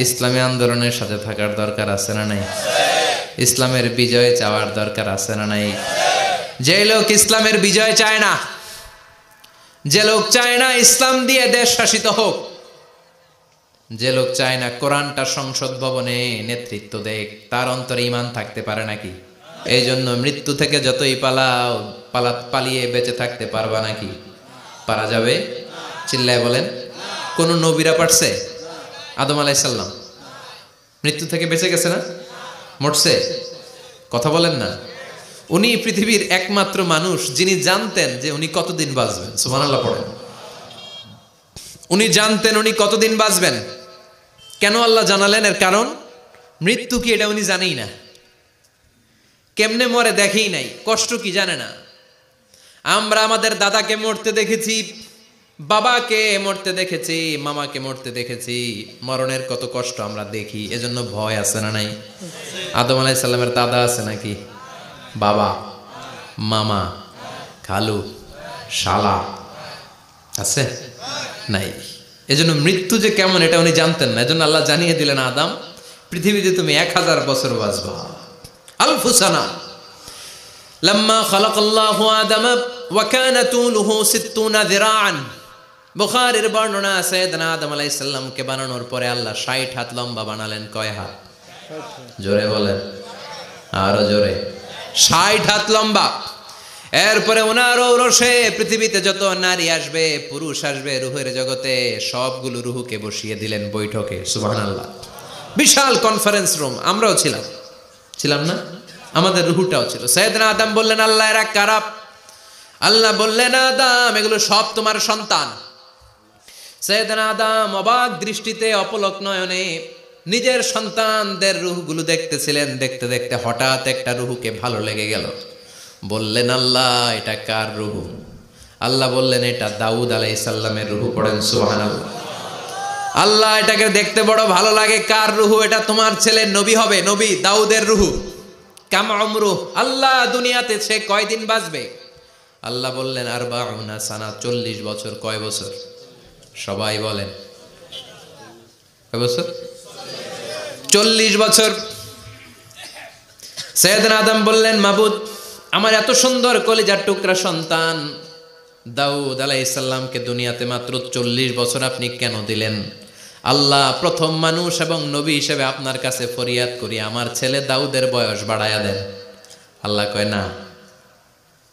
ইসলামী আন্দোলনের সাথে থাকার দরকার আছে না নাই? ইসলামের বিজয় চাওয়ার দরকার আছে না নাই? যে লোক ইসলামের বিজয় চায় না, যে লোক চায় না ইসলাম দিয়ে দেশ শাসিত হোক, যে লোক চায় না কোরআনটা সংসদ ভবনে নেতৃত্ব দেখ, তার অন্তরে ঈমান থাকতে পারে নাকি? এই জন্য মৃত্যু থেকে যতই পালাও, পালিয়ে বেঁচে থাকতে পারবা নাকি? পারা যাবে? চিল্লায় বলেন। কোন নবীরা পারছে? আদম আলাইহিস সালাম মৃত্যু থেকে বেঁচে গেছে না? মরছে? কথা বলেন না। উনি পৃথিবীর একমাত্র মানুষ যিনি জানতেন যে উনি কতদিন বাঁচবেন। সুবহানাল্লাহ পড়েন। উনি জানতেন উনি কতদিন বাঁচবেন। কেন আল্লাহ জানালেন? এর কারণ মৃত্যু কি এটা উনি জানেই না, কেমনে মরে দেখেই নাই, কষ্ট কি জানে না। আমরা আমাদের দাদাকে মরতে দেখেছি, বাবাকে মরতে দেখেছি, মামাকে মরতে দেখেছি, মরণের কত কষ্ট আমরা দেখি, এজন্য ভয় আছে না নাই? আদম আলাইহিস সালামের দাদা আছে নাকি? বাবা, মামা, খালু, শালা আছে? নাই। এজন্য মৃত্যু যে কেমন এটা উনি জানতেন না। এজন্য আল্লাহ জানিয়ে দিলেন, আদম পৃথিবীতে তুমি 1000 বছর বাঁচবা। আলফু সানা। লাম্মা খালাকাল্লাহু আদামা ওয়া কানা তুলুহু 60 যিরাআন। বুখারীর বর্ণনা, সাইয়েদনা আদম আলাইহিস সালামকে বানানোর পরে আল্লাহ 60 হাত লম্বা বানালেন। কয় হাত? জোরে বলেন, আরো জোরে। 60 হাত লম্বা। এরপরে ওনার ঔরসে পৃথিবীতে যত নারী আসবে, পুরুষ আসবে রূহের জগতে, সবগুলো রূহকে বসিয়ে দিলেন বৈঠকে। সুবহানাল্লাহ। বিশাল কনফারেন্স রুম। আমরাও ছিলাম না? আমাদের রূহটাও ছিল। সাইয়েদনা আদম বললেন, আল্লাহ এরা কারা? আল্লাহ বললেন, আদম এগুলো সব তোমার সন্তান। সাইয়েদনা আদম অবাক দৃষ্টিতে, অপলক নয়নে নিজের সন্তানদের রূহগুলো দেখতেছিলেন। দেখতে দেখতে হঠাৎ একটা রূহকে ভালো লেগে গেল। বললেন, আল্লাহ এটা কার রূহ? আল্লাহ বললেন, এটা দাউদ আলাইহিস সালামের রূহ। পড়েন সুবহানাল্লাহ। আল্লাহ এটাকে দেখতে বড় ভালো লাগে, কার রূহ? এটা তোমার ছেলে নবী হবে, নবী দাউদের রূহ। কাম উমরু, আল্লাহ দুনিয়াতে সে কয়দিন বাঁচবে? আল্লাহ বললেন, 40 সানা, 40 বছর। কয় বছর? সবাই বলেন, কয় বছর? 40 বছর। সাইয়েদনা আদম বললেন, মাবুদ আমার এত সুন্দর কলিজার টুকরা সন্তান দাউদ আলাইহিস সালামকে দুনিয়াতে মাত্র 40 বছর আপনি কেন দিলেন? আল্লাহ প্রথম মানুষ এবং নবী হিসেবে আপনার কাছে ফরিয়াদ করি, আমার ছেলে দাউদের বয়স বাড়ায়া দেন। আল্লাহ কয়, না,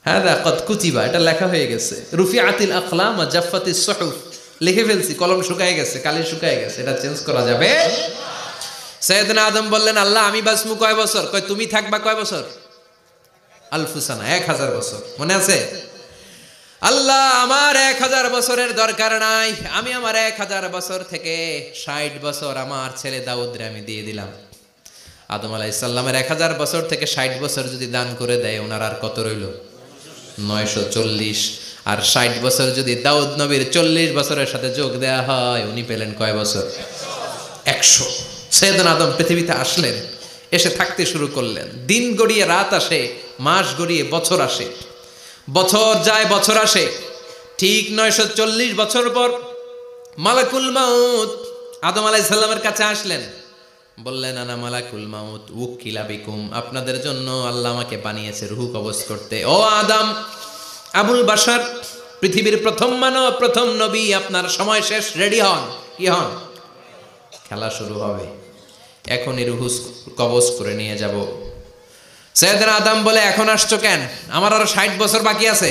হাদা কদ কুতিবা, এটা লেখা হয়ে গেছে। রুফিআতিল আকলাম ওয়া জাফফাতিস সুহুফ, লিখে ফেলছি, কলম শুকায় গেছে, কালি শুকায় গেছে, এটা চেঞ্জ করা যাবে? সাইয়েদনা আদম বললেন, আল্লাহ আমি বাঁচমু কয় বছর? কয় তুমি থাকবা কয় বছর? আলফু সানা, 1000 বছর। মনে আছে? আল্লাহ আমার 1000 বছরের দরকার নাই, আমি আমার 1000 বছর থেকে 60 বছর আমার ছেলে দাউদরে আমি দিয়ে দিলাম। আদম আলাইহিস সালামের 1000 বছর থেকে 60 বছর যদি দান করে দেয়, ওনার আর কত রইল? 940। আর 60 বছর যদি দাউদ নবীর 40 বছরের সাথে যোগ দেয়া হয়, উনি পেলেন কয় বছর? 100। সাইয়েদনা আদম পৃথিবীতে আসলেন, এসে থাকতে শুরু করলেন। দিন গড়িয়ে রাত আসে, মাস গড়িয়ে বছর আসে, বছর যায় বছর আসে। ঠিক 940 বছর পর মালাকুল মাউত আদম আলাইহিস সালামের কাছে আসলেন। বললেন, আনা মালাকুল মাউত উকিলা বিকুম, আপনাদের জন্য আল্লাহ আমাকে বানিয়েছে রূহ কবজ করতে। ও আদম, আবুল বাশার, পৃথিবীর প্রথম মানব, প্রথম নবী, আপনার সময় শেষ, রেডি হন। কি হন? খেলা শুরু হবে, এখনই রূহ কবজ করে নিয়ে যাব। সাইয়েদনা আদম বলে, এখন আসছো কেন? আমার আরো 60 বছর বাকি আছে।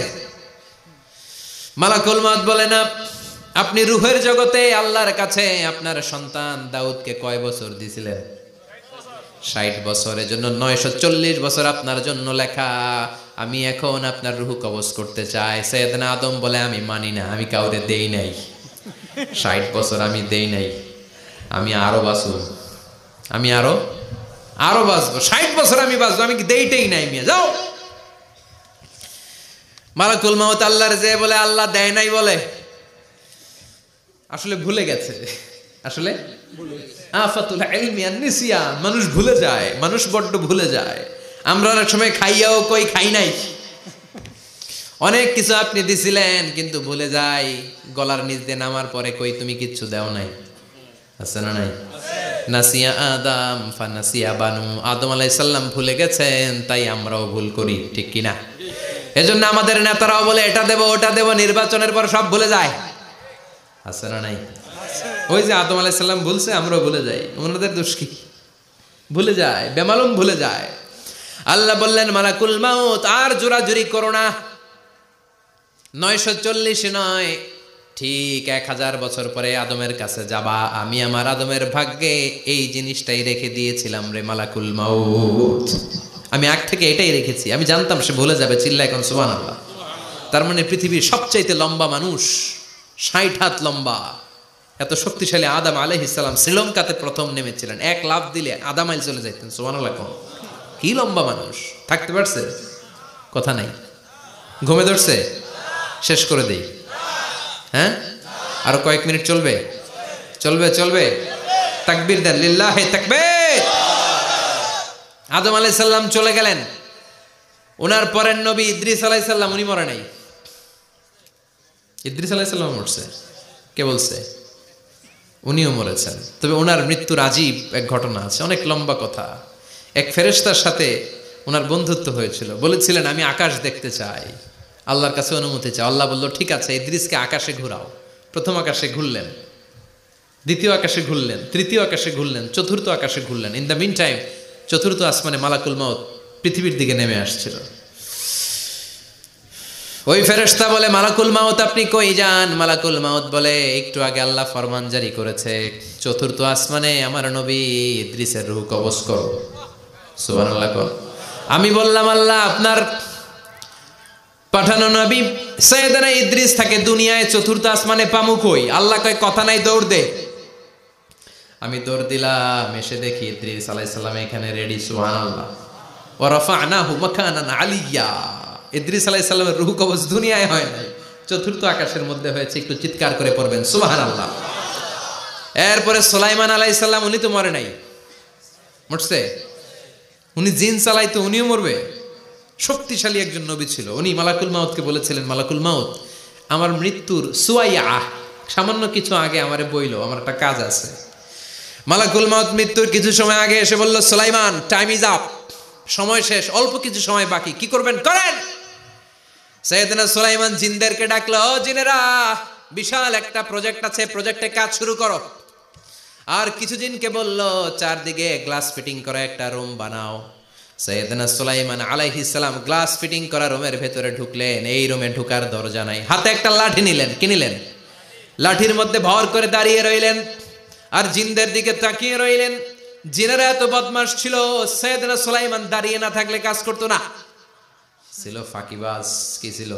মালাকুল মাউত বলে, না, আপনি রূহের জগতে আল্লাহর কাছে আপনার সন্তান দাউদকে কয় বছর দিয়েছিলেন? 60 বছর। এজন্য 940 বছর আপনার জন্য লেখা। আমি এখন আপনার রূহ কবজ করতে চাই। সাইয়েদনা আদম বলে, আমি মানি না, আমি কাউরে দেই নাই 60 বছর, আমি দেই নাই, আমি আরো বাঁচব, আমি আরো বাঁচবো, 60 বছর আমি বাঁচবো, আমি দেইটাই নাই। মিয়া যাও। মালাকুল মাউত আল্লাহর যে বলে, আল্লাহ দেয় নাই বলে, আসলে ভুলে গেছে। আসলে আফাতুল ইলমি আন নিসিয়ান, মানুষ ভুলে যায়, মানুষ বড্ড ভুলে যায়। আমরা অনেক সময় খাইয়াও কই খাই নাই। অনেক কিছু আপনি দিছিলেন কিন্তু ভুলে যাই, গলার নিচ দিয়ে নামার পরে কই তুমি কিচ্ছু দাও নাই। আছে না নাই? নাসিয়া আদম ফানাসিয়া বানু, আদম আলাইহিস সালাম ভুলে গেছেন, তাই আমরাও ভুল করি, ঠিক কি না? এজন্য আমাদের নেতারাও বলে এটা দেব ওটা দেব, নির্বাচনের পর সব ভুলে যায়। আছে না নাই? ওই যে আদম আলাইহিস সালাম বলছে, আমরাও ভুলে যাই। ওনাদের দোষ কি? ভুলে যায়, বেমালুম ভুলে যায়। আল্লাহ বললেন মালাকুল মাউত আর জোরাজুরি করো না। 940 নয়, ঠিক 1000 বছর পরে আদমের কাছে যাবা। আমি আমার আদমের ভাগ্যে এই জিনিসটাই রেখে দিয়েছিলাম রে মালাকুল মাউত। আমি আগ থেকে এটাই রেখেছি, আমি জানতাম সে ভুলে যাবে। চিল্লা এখন সুবহানাল্লাহ। তার মানে পৃথিবীর সবচাইতে লম্বা মানুষ, 60 হাত লম্বা, এত শক্তিশালী আদম আলাইহিস সালাম শ্রীলঙ্কাতে প্রথম নেমেছিলেন। 1 লাফ দিলে আধা মাইল চলে যাইতেন। সুবহানাল্লাহ। কি লম্বা মানুষ, থাকতে পারছে? কথা নাই, ঘুমে ধরছে? শেষ করে দেই। হ্যাঁ, আরো কয়েক মিনিট চলবে? চলবে চলবে। তাকবীর দেন, লিল্লাহি তাকবীর। আদম আলাইহিস সালাম চলে গেলেন। ওনার পরের নবী ইদ্রিস আলাইহিস সালাম, উনি মরে নাই। ইদ্রিস আলাইহিস সালাম মরছে, কে বলছে? উনিও মরেছেন। তবে ওনার মৃত্যুর আজীব এক ঘটনা আছে, অনেক লম্বা কথা। এক ফেরেশতার সাথে ওনার বন্ধুত্ব হয়েছিল। বলেছিলেন আমি আকাশ দেখতে চাই, আল্লাহর কাছে অনুমতি চাই। আল্লাহ বলল ঠিক আছে, ইদ্রিসকে আকাশে ঘুরাও। প্রথম আকাশে ঘুরলেন, দ্বিতীয় আকাশে ঘুরলেন, তৃতীয় আকাশে ঘুরলেন, চতুর্থ আকাশে ঘুরলেন। ইন দ্য মিন টাইম চতুর্থ আসমানে মালাকুল মাউত পৃথিবীর দিকে নেমে আসছিল। ওই ফেরেশতা বলে মালাকুল মাউত আপনি কই যান? মালাকুল মাউত বলে একটু আগে আল্লাহ ফরমান জারি করেছে, চতুর্থ আসমানে আমার নবী ইদ্রিসের রূহ কবজ করো। সুবহানাল্লাহ। আমি বললাম আল্লাহ আপনার পাঠানো নবী সাইয়েদনা ইদ্রিস থাকে দুনিয়ায়, চতুর্থ আসমানে পামু কই? আল্লাহ কয় কথা নাই, দৌড় দে। আমি দৌড় দিলাম, এসে দেখি ইদ্রিস আলাইহিস সালাম এখানে রেডি। সুবহানাল্লাহ। ওয়া রাফা'নাহু মাকানান আলিয়্যা। ইদ্রিস আলাইহিস সালামের রূহ কবজ দুনিয়ায় হয় নাই, চতুর্থ আকাশের মধ্যে হয়েছে। একটু চিৎকার করে পড়বেন সুবহানাল্লাহ। এরপরে সুলাইমান আলাইহিস সালাম, উনি তো মরে নাই, মরছে? উনি জিন চালাইতো, উনিও মরবে? শক্তিশালী একজন নবী ছিল। উনি মালাকুল মাউতকে বলেছিলেন মালাকুল মাউত আমার মৃত্যুর সুয়াইয়া, সামান্য কিছু আগে আমারে বইলো, আমার একটা কাজ আছে। মালাকুল মাউত মৃত্যুর কিছু সময় আগে এসে বলল সুলাইমান টাইম ইজ আপ, সময় শেষ, অল্প কিছু সময় বাকি, কি করবেন করেন। সাইয়েদনা সুলাইমান জিনদেরকে ডাকলো, ও জিনেরা, বিশাল একটা প্রজেক্ট আছে, প্রজেক্টে কাজ শুরু করো। আর কিছু জিনকে বলল চারদিকে গ্লাস ফিটিং করা একটা রুম বানাও। সাইয়েদনা সুলাইমান আলাইহিস সালাম গ্লাস ফিটিং করা রুমের ভেতরে ঢুকলেন। এই রুমে ঢুকার দরজা নাই, হাতে একটা লাঠি নিলেন। কি নিলেন? লাঠির মধ্যে ভর করে দাঁড়িয়ে রইলেন আর জিনদের দিকে তাকিয়ে রইলেন। জিনেরা এত বদমাশ ছিল, সাইয়েদনা সুলাইমান দাঁড়িয়ে না থাকলে কাজ করতো না। ছিল ফাঁকিবাজ। কি ছিল?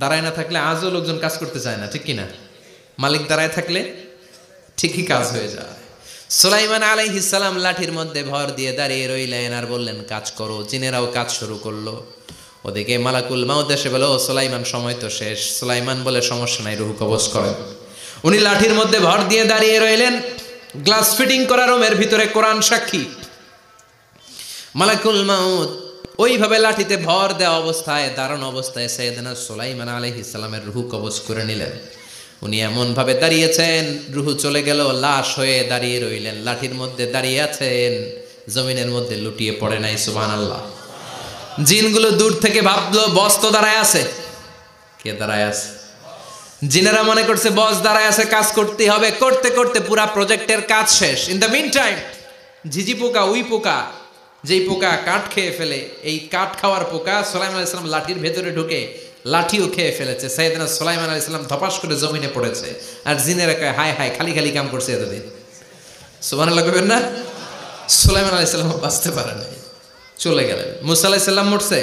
দাঁড়ায় না থাকলে আজও লোকজন কাজ করতে চায় না, ঠিক কিনা? মালিক দাঁড়ায় থাকলে ঠিকই কাজ হয়ে যায়। সুলাইমান আলাইহিস সালাম লাঠির মধ্যে ভর দিয়ে দাঁড়িয়ে রইলেন আর বললেন কাজ করো। জিনেরাও কাজ শুরু করলো। ওদিকে মালাকুল মাউত এসে বলে, ও সুলাইমান সময় তো শেষ। সুলাইমান বলে সমস্যা নাই, রূহ কবজ করেন। উনি লাঠির মধ্যে ভর দিয়ে দাঁড়িয়ে রইলেন। গ্লাস ফিটিং করা রুমের ভিতরে কোরআন সাক্ষী। মালাকুল মাউত ওইভাবে লাঠিতে ভর দেওয়া অবস্থায়, দাঁড়ানো অবস্থায় সাইয়েদনা সুলাইমান আলাইহিস সালামের রূহ কবজ করে নিলেন। উনি এমন ভাবে দাঁড়িয়েছেন, রূহ চলে গেল, লাশ হয়ে দাঁড়িয়ে রইলেন। লাঠির মধ্যে দাঁড়িয়ে আছেন, জমিনের মধ্যে লুটিয়ে পড়ে নাই। সুবহানাল্লাহ। জিনগুলো দূর থেকে ভাবলো বস তো দাঁড়ায় আছে। কে দাঁড়ায় আছে? জিনেরা মনে করছে বস দাঁড়ায় আছে, কাজ করতে হবে। করতে করতে পুরা প্রজেক্টের কাজ শেষ। ইন দ্য মিন টাইম ঝিঝি পোকা, উই পোকা, যেই পোকা কাঠ খেয়ে ফেলে, এই কাঠ খাওয়ার পোকা সুলাইমান আলাইহিস সালাম লাঠির ভেতরে ঢুকে লাঠিও খেয়ে ফেলেছে। সাইয়েদনা সুলাইমান আলাইহিস সালাম ধপাস করে জমিনে পড়েছে। আর জিনেরা কয় হায় হায়, খালি খালি কাম করছে এতদিন। সুবহানাল্লাহ কইবেন না? সুলাইমান আলাইহিস সালাম বাঁচতে পারে নাই, চলে গেলেন। মুসা আলাইহিস সালাম মরছে?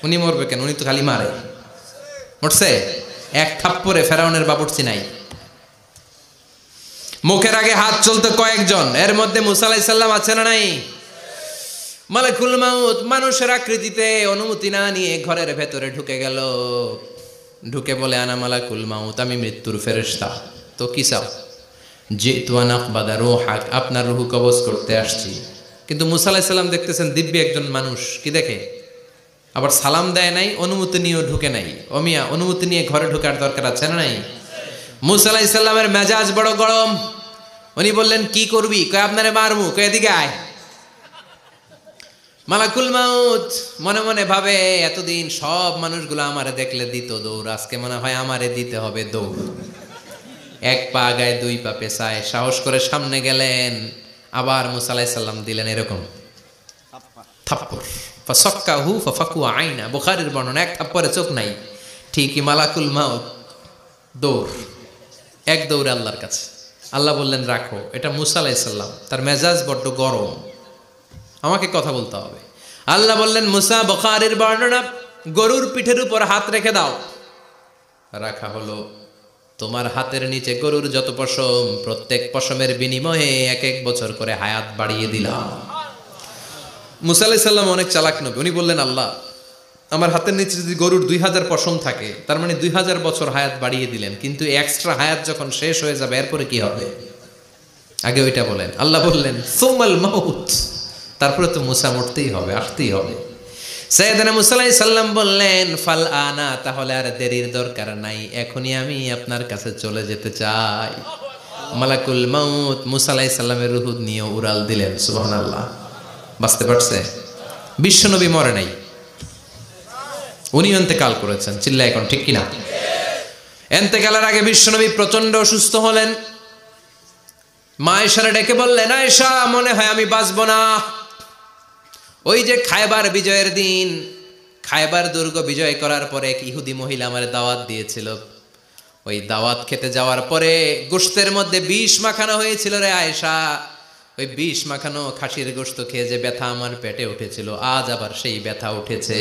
উনি মরবে কেন? উনি তো খালি মারে। মরছে? এক থাপ্পড়ে ফেরাউনের বাবুর্চি নাই। মুখের আগে হাত চলতো কয়েকজন, এর মধ্যে মুসা আলাইহিস সালাম আছে না নাই? মালাকুল মাউত মানুষের আকৃতিতে অনুমতি না নিয়ে ঘরের ভেতরে ঢুকে গেল। ঢুকে বলে আনা মালাকুল মাউত, আমি মৃত্যুর ফেরেশতা। তো কি চাও? জিতু আন আকবাদা রূহাক, আপনার রূহ কবজ করতে আসছি। কিন্তু মুসা আলাইহিস সালাম দেখতেছেন দিব্য একজন মানুষ, কি দেখে? আবার সালাম দেয় নাই, অনুমতি নিয়েও ঢুকে নাই। অমিয়া অনুমতি নিয়ে ঘরে ঢোকার দরকার আছে না নাই? মুসা আলাইহিস সালামের মেজাজ বড় গরম। উনি বললেন কি করবি? কয় আপনারে মারমু। কয় এদিকে আয়। মালাকুল মাউত মনে মনে ভাবে এতদিন সব মানুষগুলো আমারে দেখলে দিত দৌড়, আজকে মনে হয় আমারে দিতে হবে দৌড়। এক পা আগায় দুই পা পেছায় সাহস করে সামনে গেলেন। আবার মুসা আলাইহিস সালাম দিলেন এরকম থাপ্পড়, ফাসাক্কাহু ফাফাকু আইনা। বুখারীর বর্ণনা, এক থাপ্পড়ে চোখ নাই। ঠিকই মালাকুল মাউত দৌড়, এক দৌড়ে আল্লাহর কাছে। আল্লাহ বললেন রাখো, এটা মুসা আলাইহিস সালাম, তার মেজাজ বড্ড গরম, আমাকে কথা বলতে হবে। আল্লাহ বললেন মুসা, বুখারীর বর্ণনা, গরুর পিঠের উপর হাত রেখে দাও। রাখা হলো। তোমার হাতের নিচে গরুর যত পশম, প্রত্যেক পশমের বিনিময়ে এক এক বছর করে হায়াত বাড়িয়ে দিলাম। মুসা আলাইহিস সালাম অনেক চালাক নবী, উনি বললেন আল্লাহ আমার হাতের নিচে যদি গরুর 2000 পশম থাকে, তার মানে 2000 বছর হায়াত বাড়িয়ে দিলেন, কিন্তু এক্সট্রা হায়াত যখন শেষ হয়ে যাবে এরপরে কি হবে? আগে ওইটা বলেন। আল্লাহ বললেন সুমাল মাউত, তারপরে তো মুসা মরতেই হবে, আসতেই হবে। সাইয়েদনা মুসা আলাইহিস সালাম বললেন ফাল আনা, তাহলে আর দেরির দরকার নাই, এখনই আমি আপনার কাছে চলে যেতে চাই। মালাকুল মাউত মুসা আলাইহিস সালামের রূহ নিয়ে উড়াল দিলেন। সুবহানাল্লাহ। বাঁচতে পারছে? বিশ্বনবী মরে নাই, উনি ইন্তেকাল করেছেন। চিল্লা এখন ঠিক কিনা? ইন্তেকালের আগে বিশ্বনবী প্রচন্ড অসুস্থ হলেন। মা আয়েশারে ডেকে বললেন আয়েশা, মনে হয় আমি বাঁচব না। ওই যে খায়বার বিজয়ের দিন, খায়বার দুর্গ বিজয় করার পরে এক ইহুদি মহিলা আমার দাওয়াত দিয়েছিল। ওই দাওয়াত খেতে যাওয়ার পরে গোশতের মধ্যে বিষ মাখানো হয়েছিল রে আয়েশা। ওই বিষ মাখানো খাসির গোশত খেয়ে যে ব্যথা আমার পেটে উঠেছিল, আজ আবার সেই ব্যথা উঠেছে।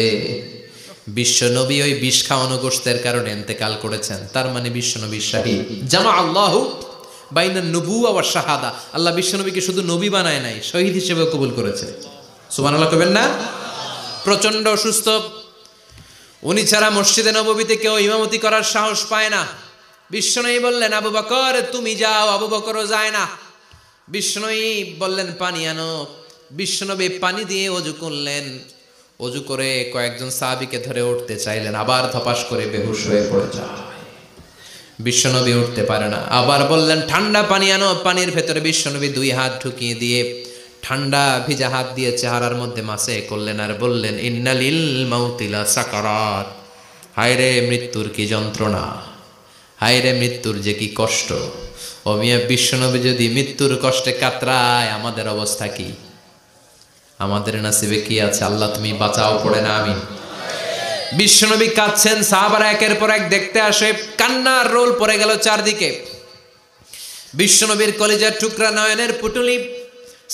বিশ্বনবী ওই বিষ খাওয়ানো গোশতের কারণে ইন্তেকাল করেছেন, তার মানে বিশ্বনবী শাহীদ। জামা আল্লাহু বাইনা নবুওয়া ওয়া শাহাদা, আল্লাহ বিশ্বনবীকে শুধু নবী বানায় নাই, শহীদ হিসেবে কবুল করেছে। সুবহানাল্লাহ কবেন না? প্রচন্ড অসুস্থ, উনি ছাড়া মসজিদে নববীতে কেউ ইমামতি করার সাহস পায় না। বিশ্বনবী বললেন আবু বকর তুমি যাও, আবু বকরও যায় না। বিশ্বনবী বললেন পানি আনো। বিশ্বনবী পানি দিয়ে ওযু করলেন। ওযু করে কয়েকজন সাহাবীকে ধরে উঠতে চাইলেন, আবার ধপাস করে বেহুশ হয়ে পড়ে যায়। বিশ্বনবী উঠতে পারে না। আবার বললেন ঠান্ডা পানি আনো। পানির ভেতরে বিশ্বনবী 2 হাত ঢুকিয়ে দিয়ে ঠান্ডা ভিজা হাত দিয়ে চেহারার মধ্যে মাসে করলেন আর বললেন ইন্নালিল মাউতিলা সাকারাত, হায়রে মৃত্যুর কি যন্ত্রণা, হায়রে মৃত্যুর যে কি কষ্ট। ও মিয়া, বিশ্বনবী যদি মৃত্যুর কষ্টে কাতরায়, আমাদের অবস্থা কি? আমাদের নসিবে কি আছে? আল্লাহ তুমি বাঁচাও, পড়ে না আমিন। বিশ্বনবী কাঁদছেন, সাহাবারা একের পর এক দেখতে আসে, কান্নার রোল পড়ে গেল চারদিকে। বিশ্বনবীর কলিজার টুকরা নয়নের পুটুলি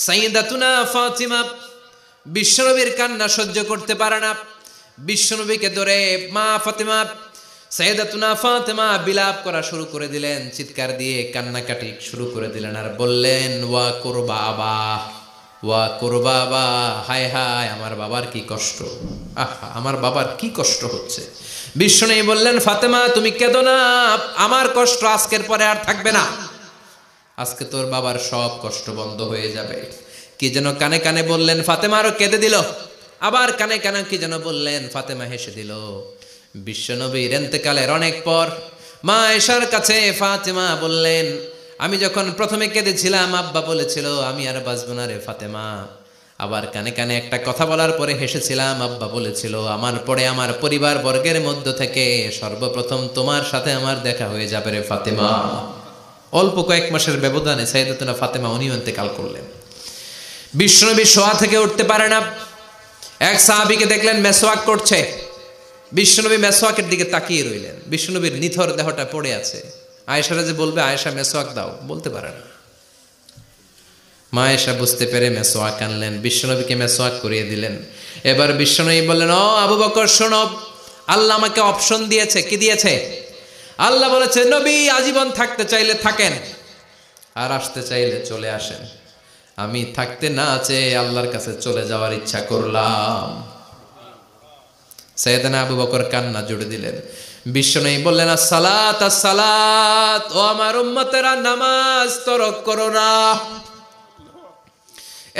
সাইয়্যিদাতুনা ফাতিমা বিশ্বনবীর কান্না সহ্য করতে পারে না। বিশ্বনবীকে ধরে মা ফাতিমা, সাইয়্যিদাতুনা ফাতিমা বিলাপ করা শুরু করে দিলেন, চিৎকার দিয়ে কান্নাকাটি শুরু করে দিলেন আর বললেন ওয়া কুরবাবা, ওয়া কুরবাবা, হায় হায় আমার বাবার কি কষ্ট, আহা আমার বাবার কি কষ্ট হচ্ছে। বিশ্বনবী বললেন ফাতেমা তুমি কেঁদো না, আমার কষ্ট আজকের পরে আর থাকবে না, আজকে তোর বাবার সব কষ্ট বন্ধ হয়ে যাবে। কি যেন কানে কানে বললেন, ফাতেমা আরো কেঁদে দিল। আবার কানে কানে কি যেন বললেন, ফাতেমা হেসে দিল। বিশ্বনবীর ইন্তেকালের অনেক পর মা আয়েশার কাছে ফাতেমা বললেন, আমি যখন প্রথমে কেঁদেছিলাম আব্বা বলেছিল আমি আর বাঁচব না রে ফাতেমা। আবার কানে কানে একটা কথা বলার পরে হেসেছিলাম, আব্বা বলেছিল আমার পরে আমার পরিবার বর্গের মধ্য থেকে সর্বপ্রথম তোমার সাথে আমার দেখা হয়ে যাবে রে ফাতেমা। অল্প কয়েক মাসের ব্যবধানে সাইয়্যিদাতুনা ফাতেমা উনিও ইন্তেকাল করলেন। বিশ্বনবী শোয়া থেকে উঠতে পারে না। এক সাহাবীকে দেখলেন মেসওয়াক করছে। বিশ্বনবী মেসওয়াকের দিকে তাকিয়ে রইলেন। বিশ্বনবীর নিথর দেহটা পড়ে আছে। আয়েশারা যে বলবে আয়েশা মেসওয়াক দাও, বলতে পারে না। মা আয়েশা বুঝতে পেরে মেসওয়াক আনলেন, বিশ্বনবীকে মেসওয়াক করিয়ে দিলেন। এবার বিশ্বনবী বললেন, ও আবু বকর শোনো, আল্লাহ আমাকে অপশন দিয়েছে। কি দিয়েছে? আল্লাহ বলেছে নবী আজীবন থাকতে চাইলে থাকেন, আর আসতে চাইলে চলে আসেন। আমি থাকতে না চেয়ে আল্লাহর কাছে চলে যাওয়ার ইচ্ছা করলাম। সাইয়েদনা আবু বকর কান্না জুড়ে দিলেন। বিশ্বনবী বললেন আসসালাত আসসালাত, ও আমার উম্মতেরা নামাজ তরক করো না।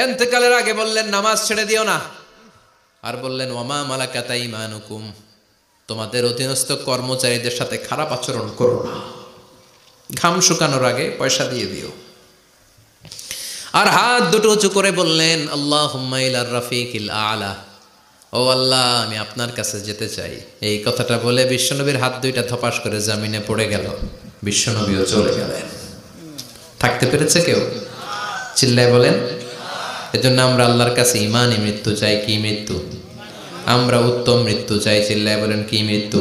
ইন্তেকালের আগে বললেন নামাজ ছেড়ে দিও না। আর বললেন ওয়ামা মালাকাত আইমানুকুম, তোমাদের অধীনস্থ কর্মচারীদের সাথে খারাপ আচরণ করো না। ঘাম শুকানোর আগে পয়সা দিয়ে দিও। আর হাত দুটো উঁচু করে বললেন আল্লাহুম্মা ইলার রাফিকিল আলা, ও আল্লাহ আমি আপনার কাছে যেতে চাই। এই কথাটা বলে বিশ্বনবীর হাত দুইটা ধপাস করে জমিনে পড়ে গেল, বিশ্বনবীও চলে গেলেন। থাকতে পেরেছে কেউ? চিল্লায় বলেন। এজন্য আমরা আল্লাহর কাছে ইমানই মৃত্যু চাই। কি মৃত্যু? আমরা উত্তম মৃত্যু চাই। চিল্লায় বলেন কি মৃত্যু?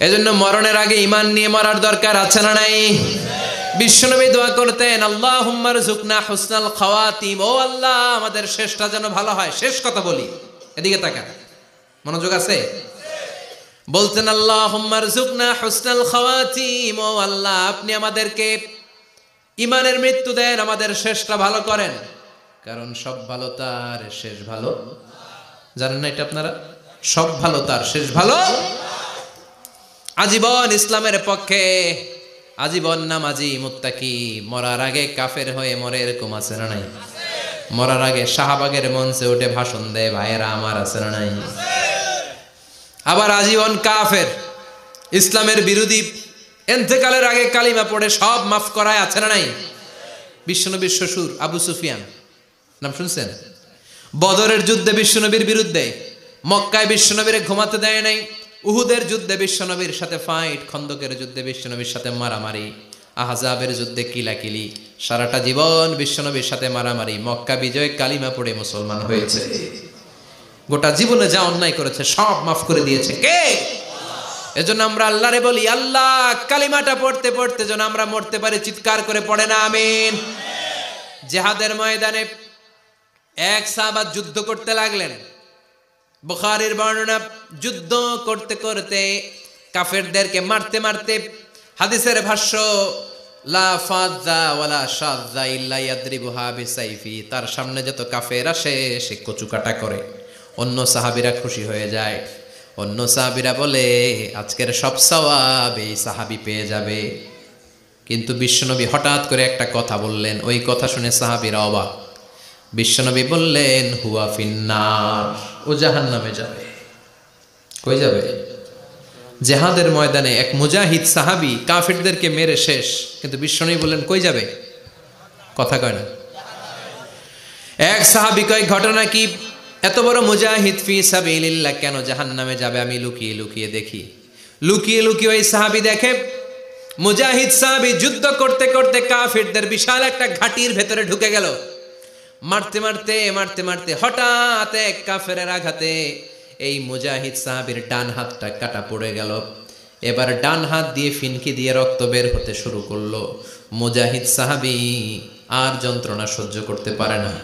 এজন্য মরণের আগে ইমান নিয়ে মরার দরকার আছে না নাই? বিশ্বনবী দোয়া করতেন আল্লাহুম্মা রযুকনা হুসনাল খাওয়াতিম, ও আল্লাহ আমাদের শেষটা যেন ভালো হয়। শেষ কথা বলি, এদিকে তাকান, মনোযোগ আছে? বলতেন আল্লাহুম্মা রযুকনা হুসনাল খাওয়াতিম, ও আল্লাহ আপনি আমাদেরকে ইমানের মৃত্যু দেন, আমাদের শেষটা ভালো করেন। কারণ সব ভালো তার শেষ ভালো। জানেন না এটা আপনারা? সব ভালো তার শেষ ভালো। আজীবন ইসলামের পক্ষে, আজীবন নামাজি মুত্তাকি, মরার আগে কাফের হয়ে মরে, এরকম আছে না নাই? মরার আগে শাহবাগের মঞ্চে উঠে ভাষণ দেয়, ভাইয়েরা আমার, আছে না নাই? আবার আজীবন কাফের, ইসলামের বিরোধী, ইন্তেকালের আগে কালিমা পড়ে সব মাফ করায়, আছে না নাই? বিশ্বনবীর শ্বশুর আবু সুফিয়ান, নাম শুনছেন? বদরের যুদ্ধে বিশ্বনবীর বিরুদ্ধে, মক্কায় বিশ্বনবীরে ঘুমাতে দেয় নাই, উহুদের যুদ্ধে বিশ্বনবীর সাথে ফাইট, খন্দকের যুদ্ধে বিশ্বনবীর সাথে মারামারি, আহজাবের যুদ্ধে কিলাকিলি, সারাটা জীবন বিশ্বনবীর সাথে মারামারি, মক্কা বিজয় কালিমা পড়ে মুসলমান হয়েছে। গোটা জীবনে যা অন্যায় করেছে সব মাফ করে দিয়েছে কে? এজন্য আমরা আল্লাহরে বলি, আল্লাহ কালিমাটা পড়তে পড়তে যেন আমরা মরতে পারি। চিৎকার করে পড়ে না আমিন। জিহাদের ময়দানে এক সাহাবা যুদ্ধ করতে লাগলেন। বুখারীর বর্ণনা, যুদ্ধ করতে করতে কাফেরদেরকে মারতে মারতে, হাদিসের ভাষ্য লা ফাযা ওয়ালা শাযা ইল্লা ইয়াদরিবুহা বিসাইফি, তার সামনে যত কাফের আসে সে কচুকাটা করে। অন্য সাহাবীরা খুশি হয়ে যায়, অন্য সাহাবীরা বলে আজকের সব সওয়াব এই সাহাবী পেয়ে যাবে। কিন্তু বিশ্বনবী হঠাৎ করে একটা কথা বললেন, ওই কথা শুনে সাহাবীরা অবাক। বিশ্বনবী বললেন হুয়া ফিন্নার, ও জাহান্নামে যাবে। কই যাবে? জিহাদের ময়দানে এক মুজাহিদ সাহাবী কাফেরদেরকে মেরে শেষ, কিন্তু বিশ্বনবী বললেন কই যাবে? কথা কয় না। এক সাহাবী কয় ঘটনা কি? এত বড় মুজাহিদ ফি সাবিলিল্লাহ কেন জাহান্নামে যাবে? আমি লুকিয়ে লুকিয়ে দেখি। লুকিয়ে লুকিয়ে ওই সাহাবী দেখে মুজাহিদ সাহাবী যুদ্ধ করতে করতে কাফেরদের বিশাল একটা ঘাটির ভেতরে ঢুকে গেল। মারতে মারতে মারতে মারতে হঠাৎ এক কাফেরের আঘাতে এই মুজাহিদ সাহাবীর ডান হাতটা কাটা পড়ে গেল। এবার ডান হাত দিয়ে ফিনকি দিয়ে রক্ত বের হতে শুরু করলো। মুজাহিদ সাহাবী আর যন্ত্রণা সহ্য করতে পারে না।